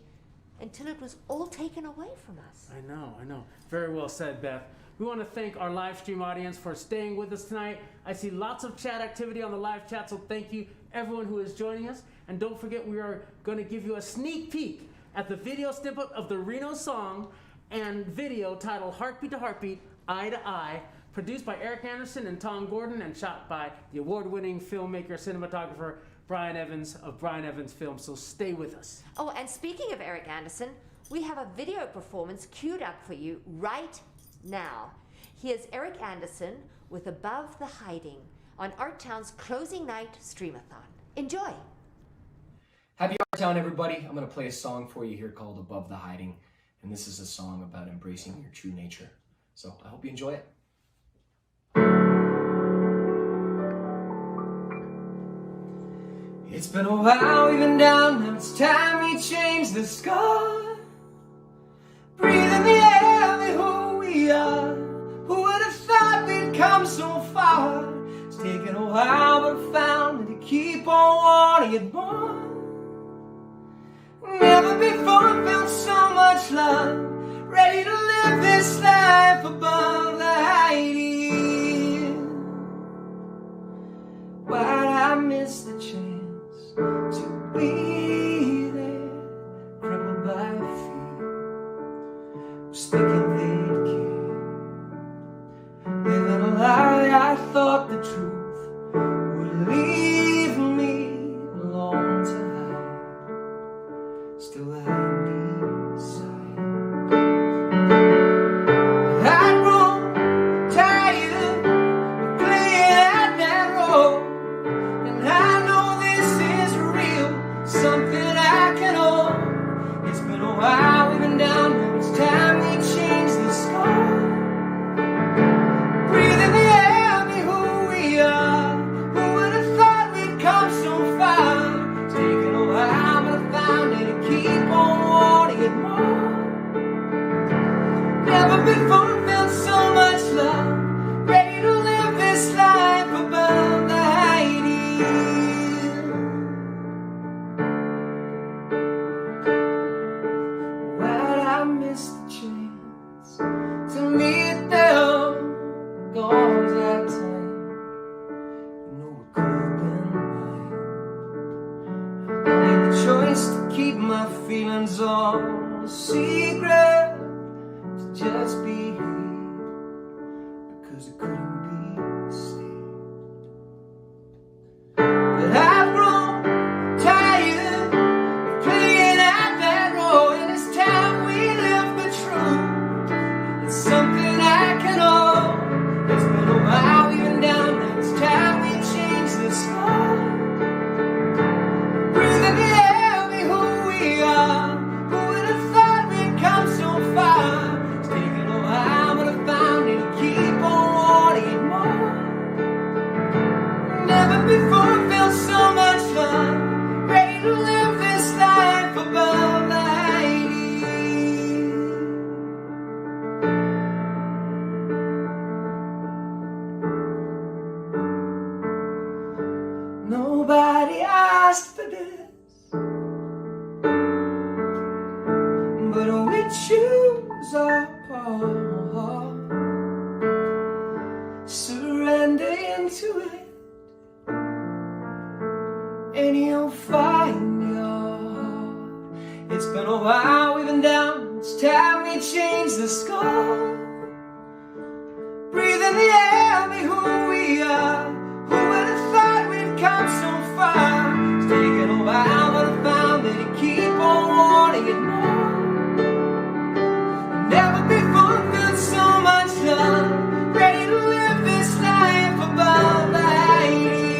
S1: until it was all taken away from us.
S2: I know. Very well said, Beth. We want to thank our live stream audience for staying with us tonight. I see lots of chat activity on the live chat, so thank you everyone who is joining us. And don't forget, we are going to give you a sneak peek at the video snippet of the Reno song and video titled Heartbeat to Heartbeat, Eye to Eye, produced by Eric Anderson and Tom Gordon and shot by the award-winning filmmaker, cinematographer, Brian Evans of Brian Evans Films, so stay with us.
S1: Oh, and speaking of Eric Anderson, we have a video performance queued up for you right now. Here's Eric Anderson with Above the Hiding on Artown's closing night streamathon. Enjoy.
S24: Happy Artown, everybody. I'm going to play a song for you here called Above the Hiding, and this is a song about embracing your true nature. So I hope you enjoy it. It's been a while, we've been down, now it's time we change the sky. Breathe in the air, be who we are. Who would have thought we'd come so far? It's taken a while, but I found to keep on wanting it more. Never before felt so much love, ready to live this life above the hiding. Why'd I miss the chance to be there, crippled by fear, was thinking they'd care, living a lie. I thought the truth would leave me alone to hide, still I decide. I'd grown tired of playing at that role, and I know something I can own. It's been a while, we've been down, now it's time we change the score. Breathe in the air, be who we are. Who would have thought we'd come so far? It's taken a while, but I found it to keep on wanting it more. Never before felt miss the chance to meet them. Goes that time, you know it could have been mine. I made the choice to keep my feelings all a secret, to just behave, because it couldn't be saved. But I've grown tired of playing out that role, and it's time we live the truth. It's something I can own. It's been a while we've been down, now it's time we change this heart. Breathe in the air, be who we are. Who would have thought we'd come so far? It's taken a while, but I found it. Keep on wanting more. Never before felt so much love. Ready to live this life above the ideal. Nobody asked for this, but we choose our path. Surrender into it, and you'll find your heart. It's been a while, we've been down. It's time we change the score. Breathe in the air, be who we are. Who would have thought we'd come so far? It's taken a while, but I found that you keep on wanting it more. Never before felt so much love. Ready to live this life above the ideal.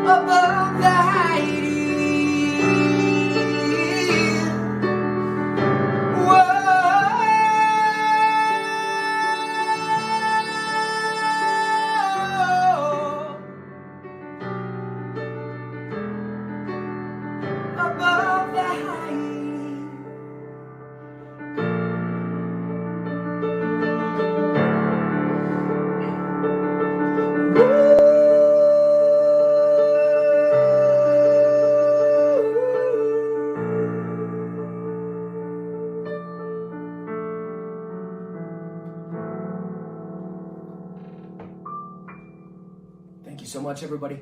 S24: Above the ideal. Whoa. Above the ideal. Thank you so much, everybody.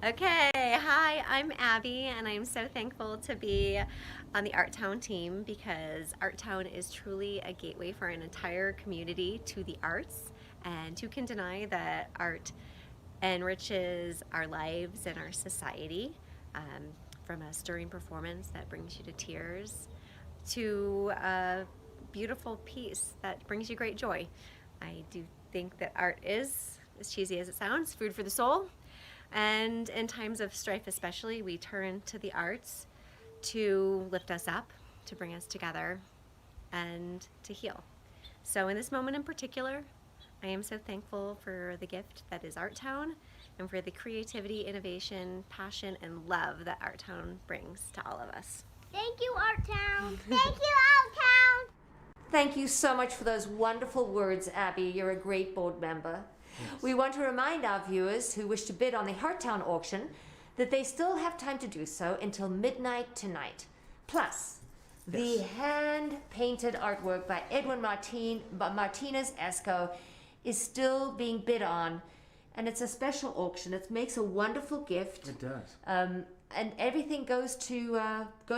S7: Okay, hi, I'm Abby, and I'm so thankful to be on the Artown team because Artown is truly a gateway for an entire community to the arts. And who can deny that art enriches our lives and our society, from a stirring performance that brings you to tears to a beautiful piece that brings you great joy. I do think that art is, as cheesy as it sounds, food for the soul. And in times of strife especially, we turn to the arts to lift us up, to bring us together, and to heal. So in this moment in particular, I am so thankful for the gift that is Artown and for the creativity, innovation, passion, and love that Artown brings to all of us.
S8: Thank you, Artown. Thank you, Artown.
S1: Thank you so much for those wonderful words, Abby. You're a great board member. Yes. We want to remind our viewers who wish to bid on the Artown auction that they still have time to do so until midnight tonight. Plus, the hand-painted artwork by Edwin Martinez Esco is still being bid on, and it's a special auction. It makes a wonderful gift.
S2: It does.
S1: And everything goes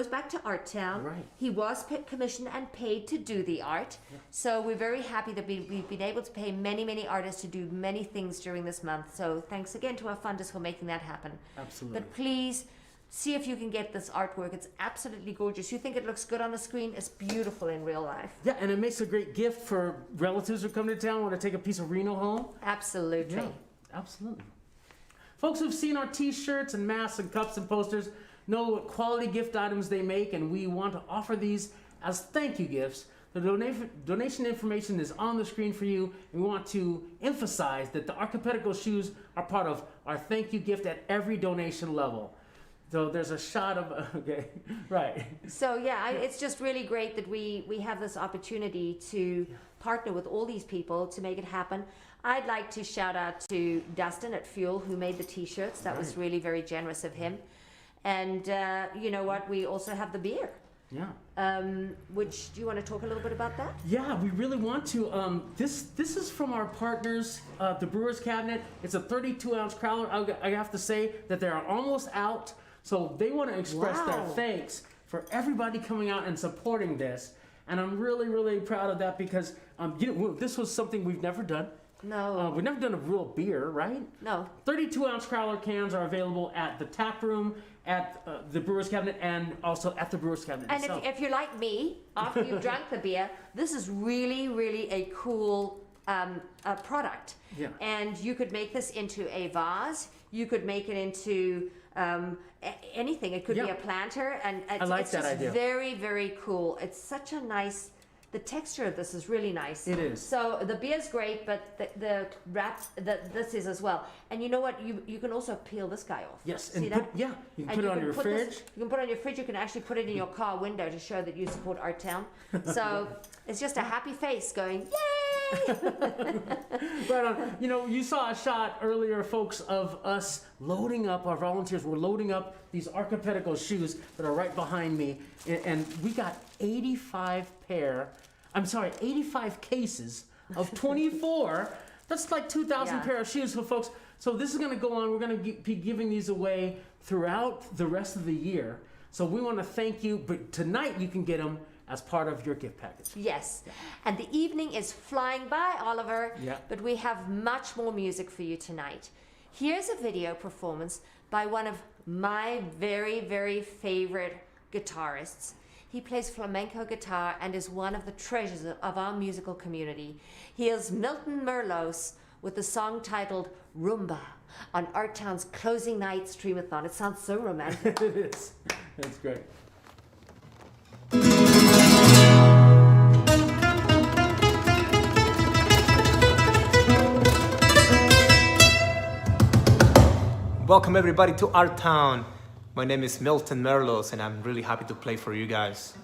S1: back to Artown.
S2: Right.
S1: He was commissioned and paid to do the art.
S2: Yeah.
S1: So we're very happy that we've been able to pay many, many artists to do many things during this month. So thanks again to our funders for making that happen.
S2: Absolutely.
S1: But please see if you can get this artwork. It's absolutely gorgeous. You think it looks good on the screen? It's beautiful in real life.
S2: Yeah, and it makes a great gift for relatives who come to town, want to take a piece of Reno home.
S1: Absolutely.
S2: Yeah, absolutely. Folks who've seen our t-shirts and masks and cups and posters know what quality gift items they make, and we want to offer these as thank you gifts. The donation information is on the screen for you. We want to emphasize that the Archipelago shoes are part of our thank you gift at every donation level. So there's a shot of, okay, right.
S1: So yeah, it's just really great that we have this opportunity to partner with all these people to make it happen. I'd like to shout out to Dustin at Fuel who made the t-shirts. That was really very generous of him. And you know what? We also have the beer.
S2: Yeah.
S1: Which, do you want to talk a little bit about that?
S2: Yeah, we really want to. This is from our partners, the Brewers Cabinet. It's a 32-ounce crowler. I have to say that they are almost out. So they want to express their thanks for everybody coming out and supporting this. And I'm really, really proud of that because this was something we've never done.
S1: No.
S2: We've never done a real beer, right?
S1: No.
S2: 32-ounce crowler cans are available at the tap room, at the Brewers Cabinet, and also at the Brewers Cabinet
S1: And
S2: itself.
S1: if you're like me, after you've drunk the beer, this is really, really a cool product.
S2: Yeah.
S1: And you could make this into a vase. You could make it into anything. It could be a planter. And
S2: I like
S1: it's
S2: that
S1: just
S2: idea.
S1: very, very cool. It's such a nice... The texture of this is really nice.
S2: It is.
S1: So the beer's great, but the wrap, this is as well. And you know what? You can also peel this guy off.
S2: Yes,
S1: See
S2: and
S1: that?
S2: you can
S1: And
S2: put it on
S1: can
S2: your
S1: put
S2: fridge.
S1: you can put it on your fridge. You can actually put it in your car window to show that you support Artown. So it's just a happy face going, yay!
S2: Right on. You know, you saw a shot earlier, folks, of us loading up, our volunteers were loading up these Archipedico shoes that are right behind me. And we got 85 cases of 24. That's like 2,000 pair of shoes for folks. So this is going to go on. We're going to be giving these away throughout the rest of the year. So we want to thank you. But tonight you can get them as part of your gift package.
S1: Yes. And the evening is flying by, Oliver.
S2: Yeah.
S1: But we have much more music for you tonight. Here's a video performance by one of my very, very favorite guitarists. He plays flamenco guitar and is one of the treasures of our musical community. He is Milton Merlos with the song titled Rumba on Artown's closing night streamathon. It sounds so romantic.
S2: It is. That's great.
S10: Welcome everybody to Artown. My name is Milton Merlos and I'm really happy to play for you guys.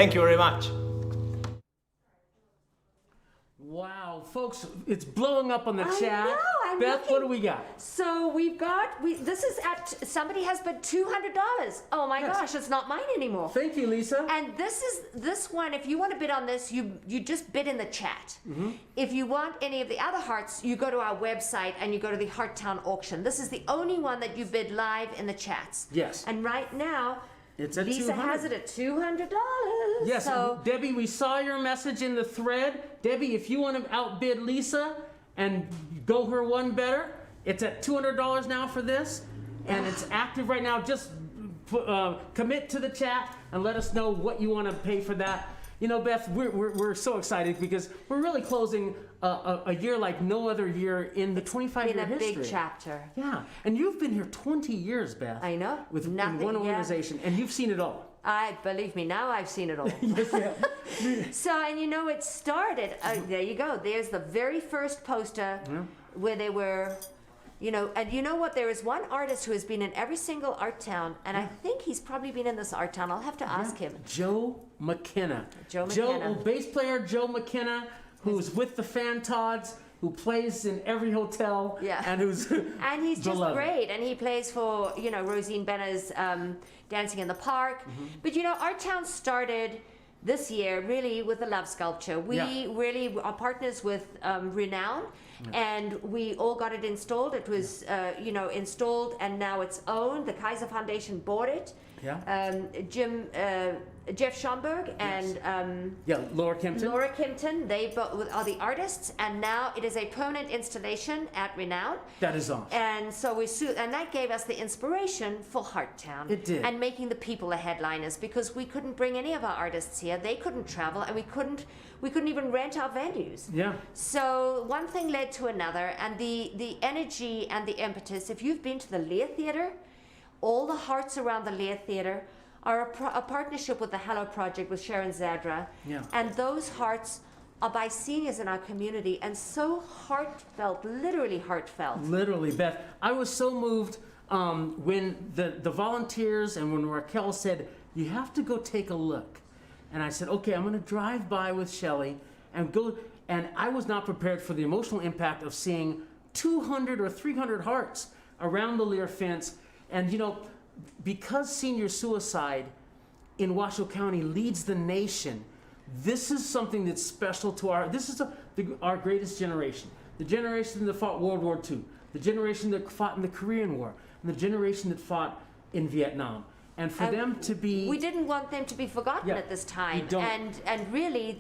S10: Thank you very much.
S2: Wow, folks, it's blowing up on the
S1: I
S2: chat.
S1: know, I'm
S2: Beth,
S1: looking.
S2: what do we got?
S1: So this is somebody has bid $200. Oh my gosh, it's not mine anymore.
S2: Thank you, Lisa.
S1: And this one, if you want to bid on this, you just bid in the chat.
S2: Mm-hmm.
S1: If you want any of the other hearts, you go to our website and you go to the Artown auction. This is the only one that you bid live in the chats.
S2: Yes.
S1: And right now,
S2: It's at
S1: Lisa
S2: $200.
S1: has it at $200.
S2: Yes,
S1: So
S2: Debbie, we saw your message in the thread. Debbie, if you want to outbid Lisa and go her one better, it's at $200 now for this, and it's active right now. Just commit to the chat and let us know what you want to pay for that. You know, Beth, we're so excited because we're really closing a year like no other year in the 25-year history.
S1: big chapter.
S2: Yeah, and you've been here 20 years, Beth.
S1: I know.
S2: With in
S1: Nothing,
S2: one
S1: yeah.
S2: organization, and you've seen it all.
S1: Believe me, now I've seen it all. So, and you know, it started, there you go, there's the very first poster where they were, you know, and you know what, there is one artist who has been in every single art town, and I think he's probably been in this art town. I'll have to ask him.
S2: Joe McKenna.
S1: Joe McKenna.
S2: Bass player Joe McKenna, who's with the Fantods, who plays in every hotel, and who's
S1: And he's just
S2: beloved.
S1: great, and he plays for, you know, Rosine Benner's Dancing in the Park. But you know, Art Town started this year really with the love sculpture. We really are partners with Renown, and we all got it installed. It was, you know, installed, and now it's owned. The Kaiser Foundation bought it. Jeff Schomburg and
S2: Laura Kimpton.
S1: They both are the artists, and now it is a permanent installation at Renown.
S2: That is awesome.
S1: And so and that gave us the inspiration for Artown.
S2: It did.
S1: And making the people the headliners, because we couldn't bring any of our artists here. They couldn't travel, and we couldn't even rent our venues.
S2: Yeah.
S1: So one thing led to another, and the energy and the impetus. If you've been to the Lear Theatre, all the hearts around the Lear Theatre are a partnership with the Hello Project with Sharon Zadra.
S2: Yeah.
S1: And those hearts are by seniors in our community, and so heartfelt, literally heartfelt.
S2: Literally, Beth. I was so moved when the volunteers and when Raquel said, you have to go take a look. And I said, okay, I'm going to drive by with Shelley and go. And I was not prepared for the emotional impact of seeing 200 or 300 hearts around the Lear fence. And you know, because senior suicide in Washoe County leads the nation, this is something that's special to our greatest generation. The generation that fought World War II, the generation that fought in the Korean War, and the generation that fought in Vietnam. And for them to be...
S1: We didn't want them to be forgotten at this time.
S2: you don't.
S1: And really,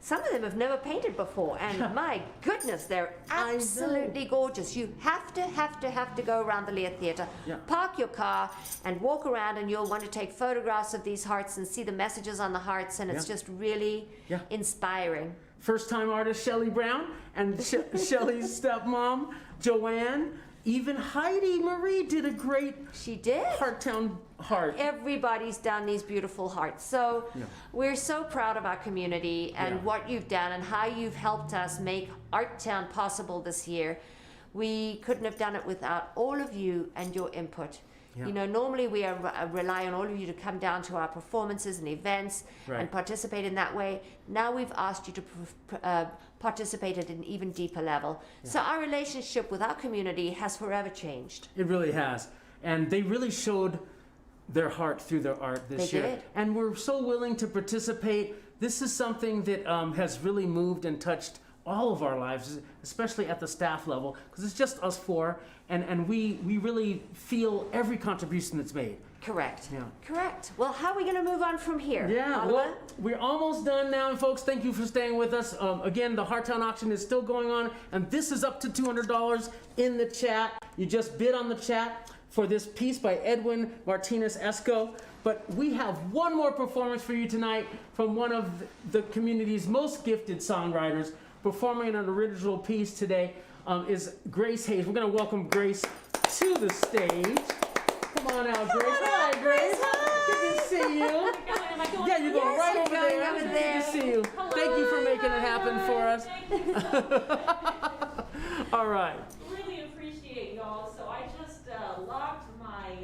S1: some of them have never painted before, and my goodness, they're absolutely gorgeous. You have to go around the Lear Theatre, park your car, and walk around, and you'll want to take photographs of these hearts and see the messages on the hearts, and it's just really inspiring.
S2: First-time artist Shelley Brown, and Shelley's stepmom, Joanne. Even Heidi Marie did a great Artown heart.
S1: Everybody's done these beautiful hearts. So we're so proud of our community and what you've done and how you've helped us make Artown possible this year. We couldn't have done it without all of you and your input.
S2: Yeah.
S1: You know, normally we rely on all of you to come down to our performances and events and participate in that way. Now we've asked you to participate at an even deeper level. So our relationship with our community has forever changed.
S2: It really has. And they really showed their heart through their art this year.
S1: They did.
S2: And we're so willing to participate. This is something that has really moved and touched all of our lives, especially at the staff level, because it's just us four, and we really feel every contribution that's made.
S1: Correct.
S2: Yeah.
S1: Correct. Well, how are we going to move on from here?
S2: Yeah,
S1: Oliver?
S2: well, we're almost done now, and folks, thank you for staying with us. Again, the Artown auction is still going on, and this is up to $200 in the chat. You just bid on the chat for this piece by Edwin Martinez Esco. But we have one more performance for you tonight from one of the community's most gifted songwriters. Performing an original piece today is Grace Hayes. We're going to welcome Grace to the stage. Come on out, Grace. Hi, Grace. Good to see you. Yeah, you're going right over there. Good to see you. Thank you for making it happen for us. All right.
S11: Really appreciate y'all. So I just locked my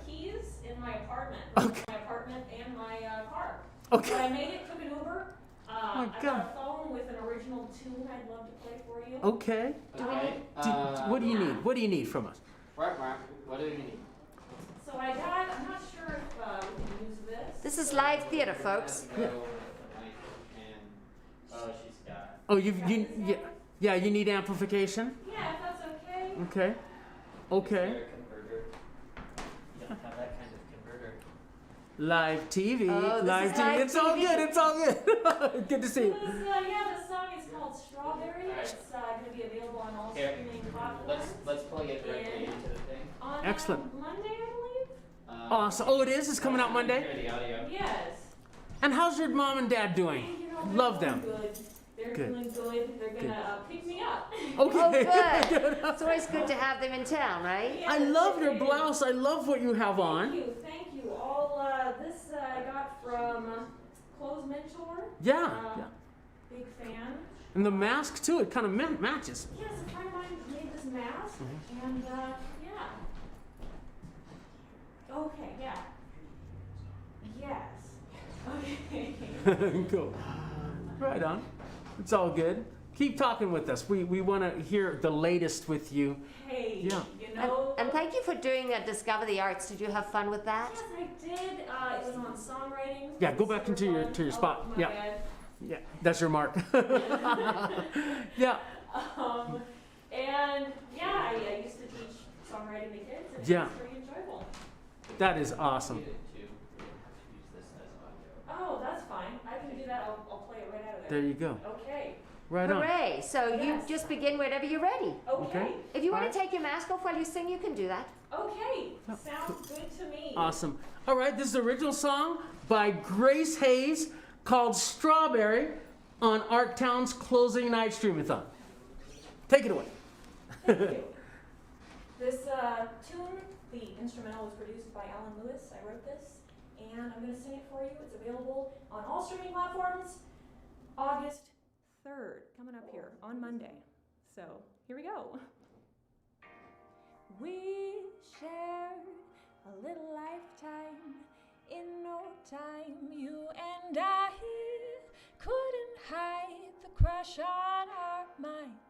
S11: keys in my apartment.
S2: Okay.
S11: My apartment and my car.
S2: Okay.
S11: But I made it, took an Uber.
S2: my
S11: I
S2: God.
S11: got a phone with an original tune I'd love to play for you.
S2: Okay. What do you need? What do you need from us?
S12: What do you need?
S11: So I got, I'm not sure if we can use this.
S1: This is live theater, folks.
S12: Oh, she's got.
S2: Oh, yeah, you need amplification?
S11: Yeah, if that's okay.
S2: Okay. Okay.
S12: Is there a converter? You don't have that kind of converter.
S2: Live TV.
S1: Oh, this
S2: live
S1: is
S2: TV.
S1: live
S2: It's all
S1: TV.
S2: good. It's all good. Good to see you.
S11: Yeah, the song is called Strawberry. It's going to be available on all
S12: Here,
S11: streaming platforms.
S12: let's plug it directly into the thing.
S11: On
S2: Excellent.
S11: Monday, I believe.
S2: Awesome. Oh, it is? It's coming out Monday?
S12: Hear the audio.
S11: Yes.
S2: And how's your mom and dad doing?
S11: You know, they're
S2: Love
S11: doing
S2: them.
S11: Good. They're
S2: Good.
S11: doing good. They're going to pick me up.
S2: Okay.
S1: Oh, good. It's always good to have them in town, right?
S2: I love your blouse. I love what you have on.
S11: Thank you. All this I got from Clothes Mentor.
S2: Yeah.
S11: Big fan.
S2: And the mask, too. It kind of matches.
S11: Yes, a friend of mine made this mask, and yeah. Okay, yeah. Yes. Okay.
S2: Cool. Right on. It's all good. Keep talking with us. We want to hear the latest with you.
S11: Hey,
S2: Yeah.
S11: you know.
S1: And thank you for doing Discover the Arts. Did you have fun with that?
S11: Yes, I did. It was on songwriting.
S2: Yeah, go back into your spot.
S11: My
S2: Yeah.
S11: bad.
S2: Yeah, that's your mark. Yeah.
S11: And yeah, I used to teach songwriting to kids, and
S2: Yeah.
S11: it was pretty enjoyable.
S2: That is awesome.
S11: Oh, that's fine. I can do that. I'll play it right out of there.
S2: There you go.
S11: Okay.
S2: Right on.
S1: Hooray. So you
S11: Yes.
S1: just begin whenever you're ready.
S11: Okay.
S1: If you want
S2: Alright.
S1: to take your mask off while you sing, you can do that.
S11: Okay. Sounds good to me.
S2: Awesome. All right, this is the original song by Grace Hayes called Strawberry on Artown's closing night streamathon. Take it away.
S11: Thank you. This tune, the instrumental, was produced by Alan Lewis. I wrote this, and I'm going to sing it for you. It's available on all streaming platforms August 3rd, coming up here on Monday. So here we go. We shared a little lifetime. In no time, you and I couldn't hide the crush on our minds.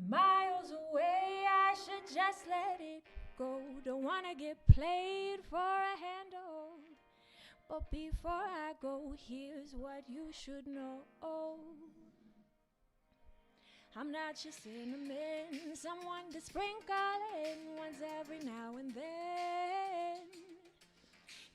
S11: Miles away, I should just let it go. Don't wanna get played for a handle. But before I go, here's what you should know. I'm not your cinnamon, someone to sprinkle in once every now and then.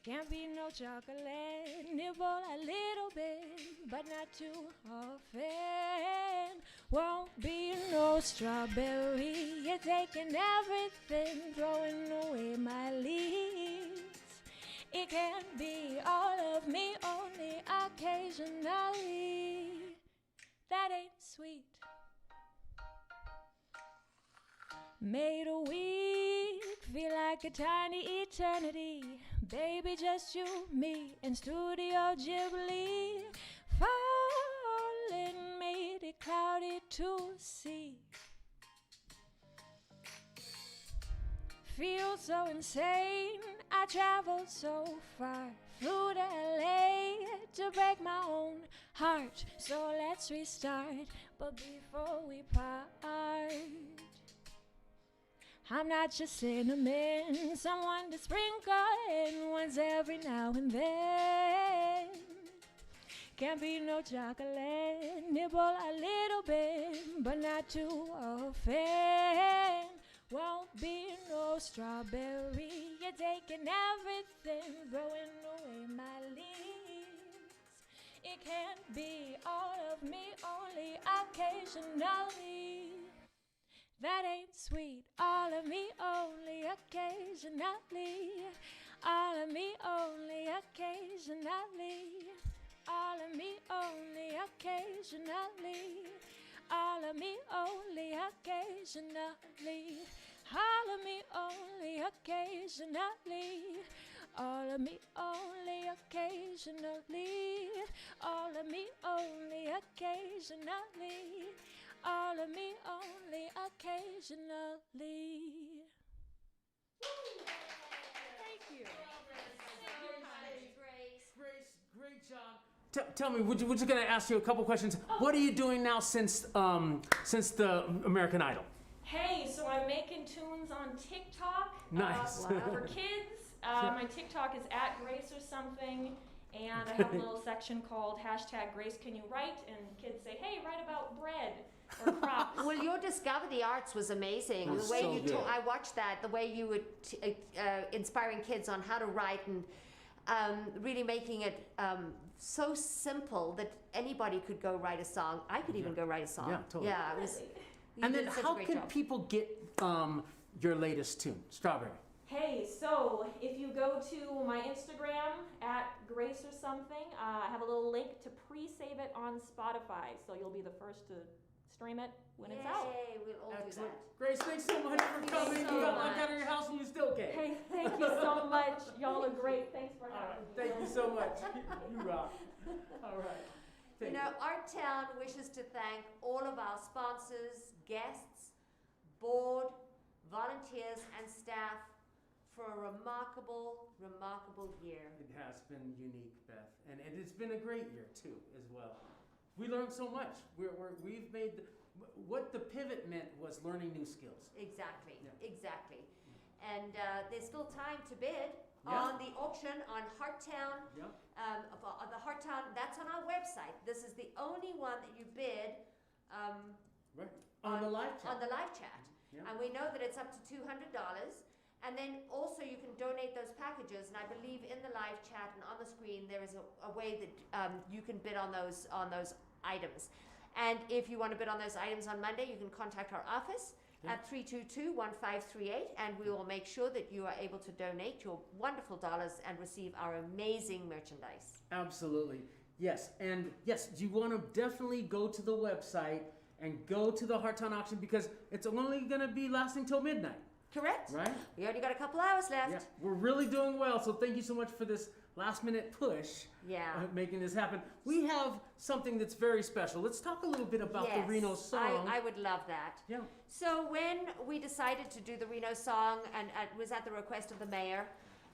S11: Can't be no chocolate, nibble a little bit, but not too often. Won't be no strawberry, you're taking everything, throwing away my leaves. It can't be all of me, only occasionally. That ain't sweet. Made a week feel like a tiny eternity. Baby, just you, me, and Studio Ghibli. Falling made it cloudy to see. Feel so insane, I traveled so far. Flew to LA to break my own heart. So let's restart, but before we part, I'm not your cinnamon, someone to sprinkle in once every now and then. Can't be no chocolate, nibble a little bit, but not too often. Won't be no strawberry, you're taking everything, throwing away my leaves. It can't be all of me, only occasionally. That ain't sweet, all of me only occasionally. All of me only occasionally. All of me only occasionally. All of me only occasionally. All of me only occasionally. All of me only occasionally. All of me only occasionally. All of me only occasionally. Thank you.
S2: Tell me, we're just going to ask you a couple questions. What are you doing now since the American Idol?
S11: Hey, so I'm making tunes on TikTok.
S2: Nice.
S11: For kids. My TikTok is @GraceOrSomething, and I have a little section called #GraceCanYouWrite, and kids say, hey, write about bread or crops.
S1: Well, your Discover the Arts was amazing.
S2: It was
S1: the way
S2: so
S1: you
S2: good.
S1: I watched that. The way you were inspiring kids on how to write and really making it so simple that anybody could go write a song. I could even go write a song.
S2: Yeah, totally.
S1: Yeah, it was. You
S2: And
S1: did
S2: then
S1: such a
S2: how
S1: great
S2: can
S1: job.
S2: people get your latest tune, Strawberry?
S11: Hey, so if you go to my Instagram @GraceOrSomething, I have a little link to pre-save it on Spotify, so you'll be the first to stream it when it's out.
S1: Yay, we'll all
S2: Excellent.
S1: do that.
S2: Grace, thanks so much for coming.
S11: so
S2: You got locked
S11: much.
S2: out of your house and you still came.
S11: Hey, thank you so much. Y'all are great. Thanks for having me.
S2: Thank you so much. You rock. All right.
S1: You know, Artown wishes to thank all of our sponsors, guests, board, volunteers, and staff for a remarkable, remarkable year.
S2: It has been unique, Beth, and it's been a great year too, as well. We learned so much. We've made what the pivot meant was learning new skills.
S1: Exactly, exactly. And there's still time to bid
S2: Yeah.
S1: on the auction on Artown.
S2: Yeah.
S1: The Artown, that's on our website. This is the only one that you bid
S2: Right. On the live chat.
S1: On the live chat.
S2: Yeah.
S1: And we know that it's up to $200. And then also you can donate those packages. And I believe in the live chat and on the screen there is a way that you can bid on those items. And if you want to bid on those items on Monday, you can contact our office at 322-1538, and we will make sure that you are able to donate your wonderful dollars and receive our amazing merchandise.
S2: Absolutely. Yes. And yes, you want to definitely go to the website and go to the Artown auction because it's only going to be lasting till midnight.
S1: Correct?
S2: Right?
S1: We only got a couple hours left.
S2: Yeah. We're really doing well, so thank you so much for this last minute push.
S1: Yeah.
S2: Making this happen. We have something that's very special. Let's talk a little bit about the Reno song.
S1: I would love that.
S2: Yeah.
S1: So when we decided to do the Reno song, and it was at the request of the mayor,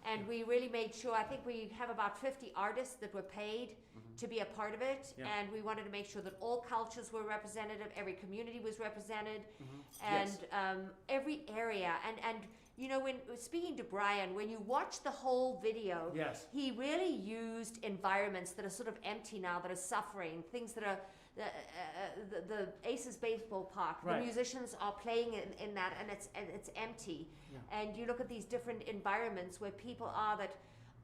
S1: and we really made sure, I think we have about 50 artists that were paid to be a part of it,
S2: Yeah.
S1: and we wanted to make sure that all cultures were represented, every community was represented, and
S2: Yes.
S1: every area. And you know, when speaking to Brian, when you watch the whole video,
S2: Yes.
S1: he really used environments that are sort of empty now, that are suffering, things that are the Aces baseball park.
S2: Right.
S1: The musicians are playing in that, and it's empty.
S2: Yeah.
S1: And you look at these different environments where people are that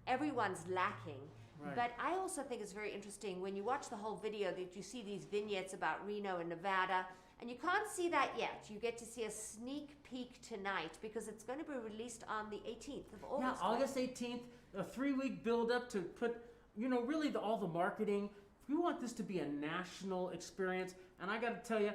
S1: everyone's lacking.
S2: Right.
S1: But I also think it's very interesting when you watch the whole video that you see these vignettes about Reno and Nevada, and you can't see that yet. You get to see a sneak peek tonight because it's going to be released on the 18th of August.
S2: Yeah,
S1: right?
S2: August 18th, a 3-week build up to put, really all the marketing. We want this to be a national experience, and I got to tell you,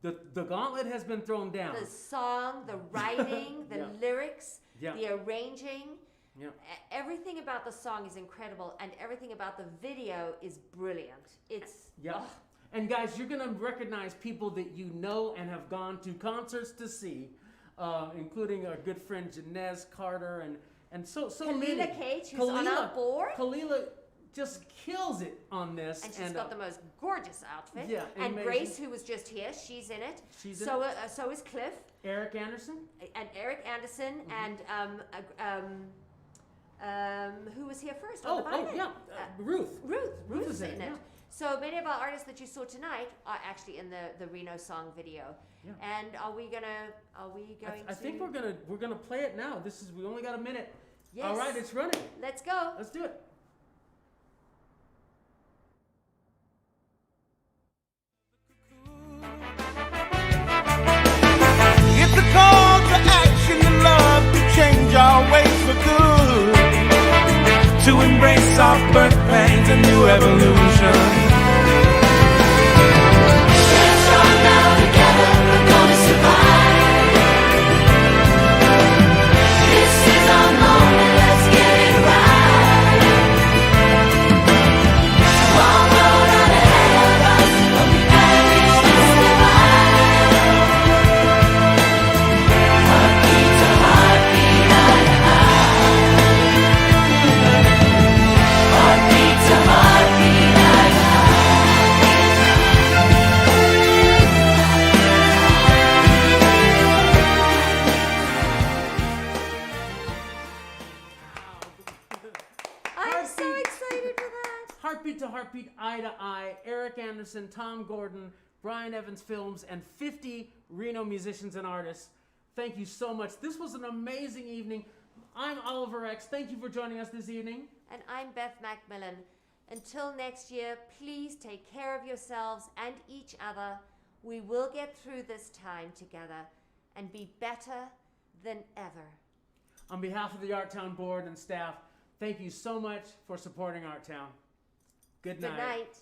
S2: the gauntlet has been thrown down.
S1: The song, the writing, the
S2: Yeah.
S1: lyrics,
S2: Yeah.
S1: the arranging.
S2: Yeah.
S1: Everything about the song is incredible, and everything about the video is brilliant. It's
S2: Yeah. And guys, you're going to recognize people that you know and have gone to concerts to see, including our good friend Janez Carter and so many.
S1: Kalila Cage, who's on our board.
S2: Kalila just kills it on this.
S1: And she's got the most gorgeous outfit.
S2: Yeah,
S1: And
S2: amazing.
S1: Grace, who was just here, she's in it.
S2: She's in
S1: so,
S2: it.
S1: So is Cliff.
S2: Eric Anderson.
S1: And Eric Anderson and who was here first? on the violin?
S2: Ruth.
S1: Ruth is
S2: in
S1: in
S2: it,
S1: it.
S2: yeah.
S1: So many of our artists that you saw tonight are actually in the Reno song video.
S2: Yeah.
S1: And are we going
S2: I think we're gonna play it now. We only got a minute.
S1: Yes.
S2: All right, it's running.
S1: Let's go.
S2: Let's do it.
S23: It's a call to action and love to change our ways for good, to embrace our birth pangs and new evolution. We're strong now together, we're gonna survive. This is our moment, let's get it right. Long road out ahead of us, but we gotta reach this divide. Heartbeat to heartbeat, eye to eye. Heartbeat to heartbeat.
S2: Heartbeat Eye to Eye, Eric Anderson, Tom Gordon, Brian Evans Films, and 50 Reno musicians and artists. Thank you so much. This was an amazing evening. I'm Oliver X. Thank you for joining us this evening.
S1: And I'm Beth Macmillan. Until next year, please take care of yourselves and each other. We will get through this time together and be better than ever.
S2: On behalf of the Artown board and staff, thank you so much for supporting Artown. Good night.
S1: Good night.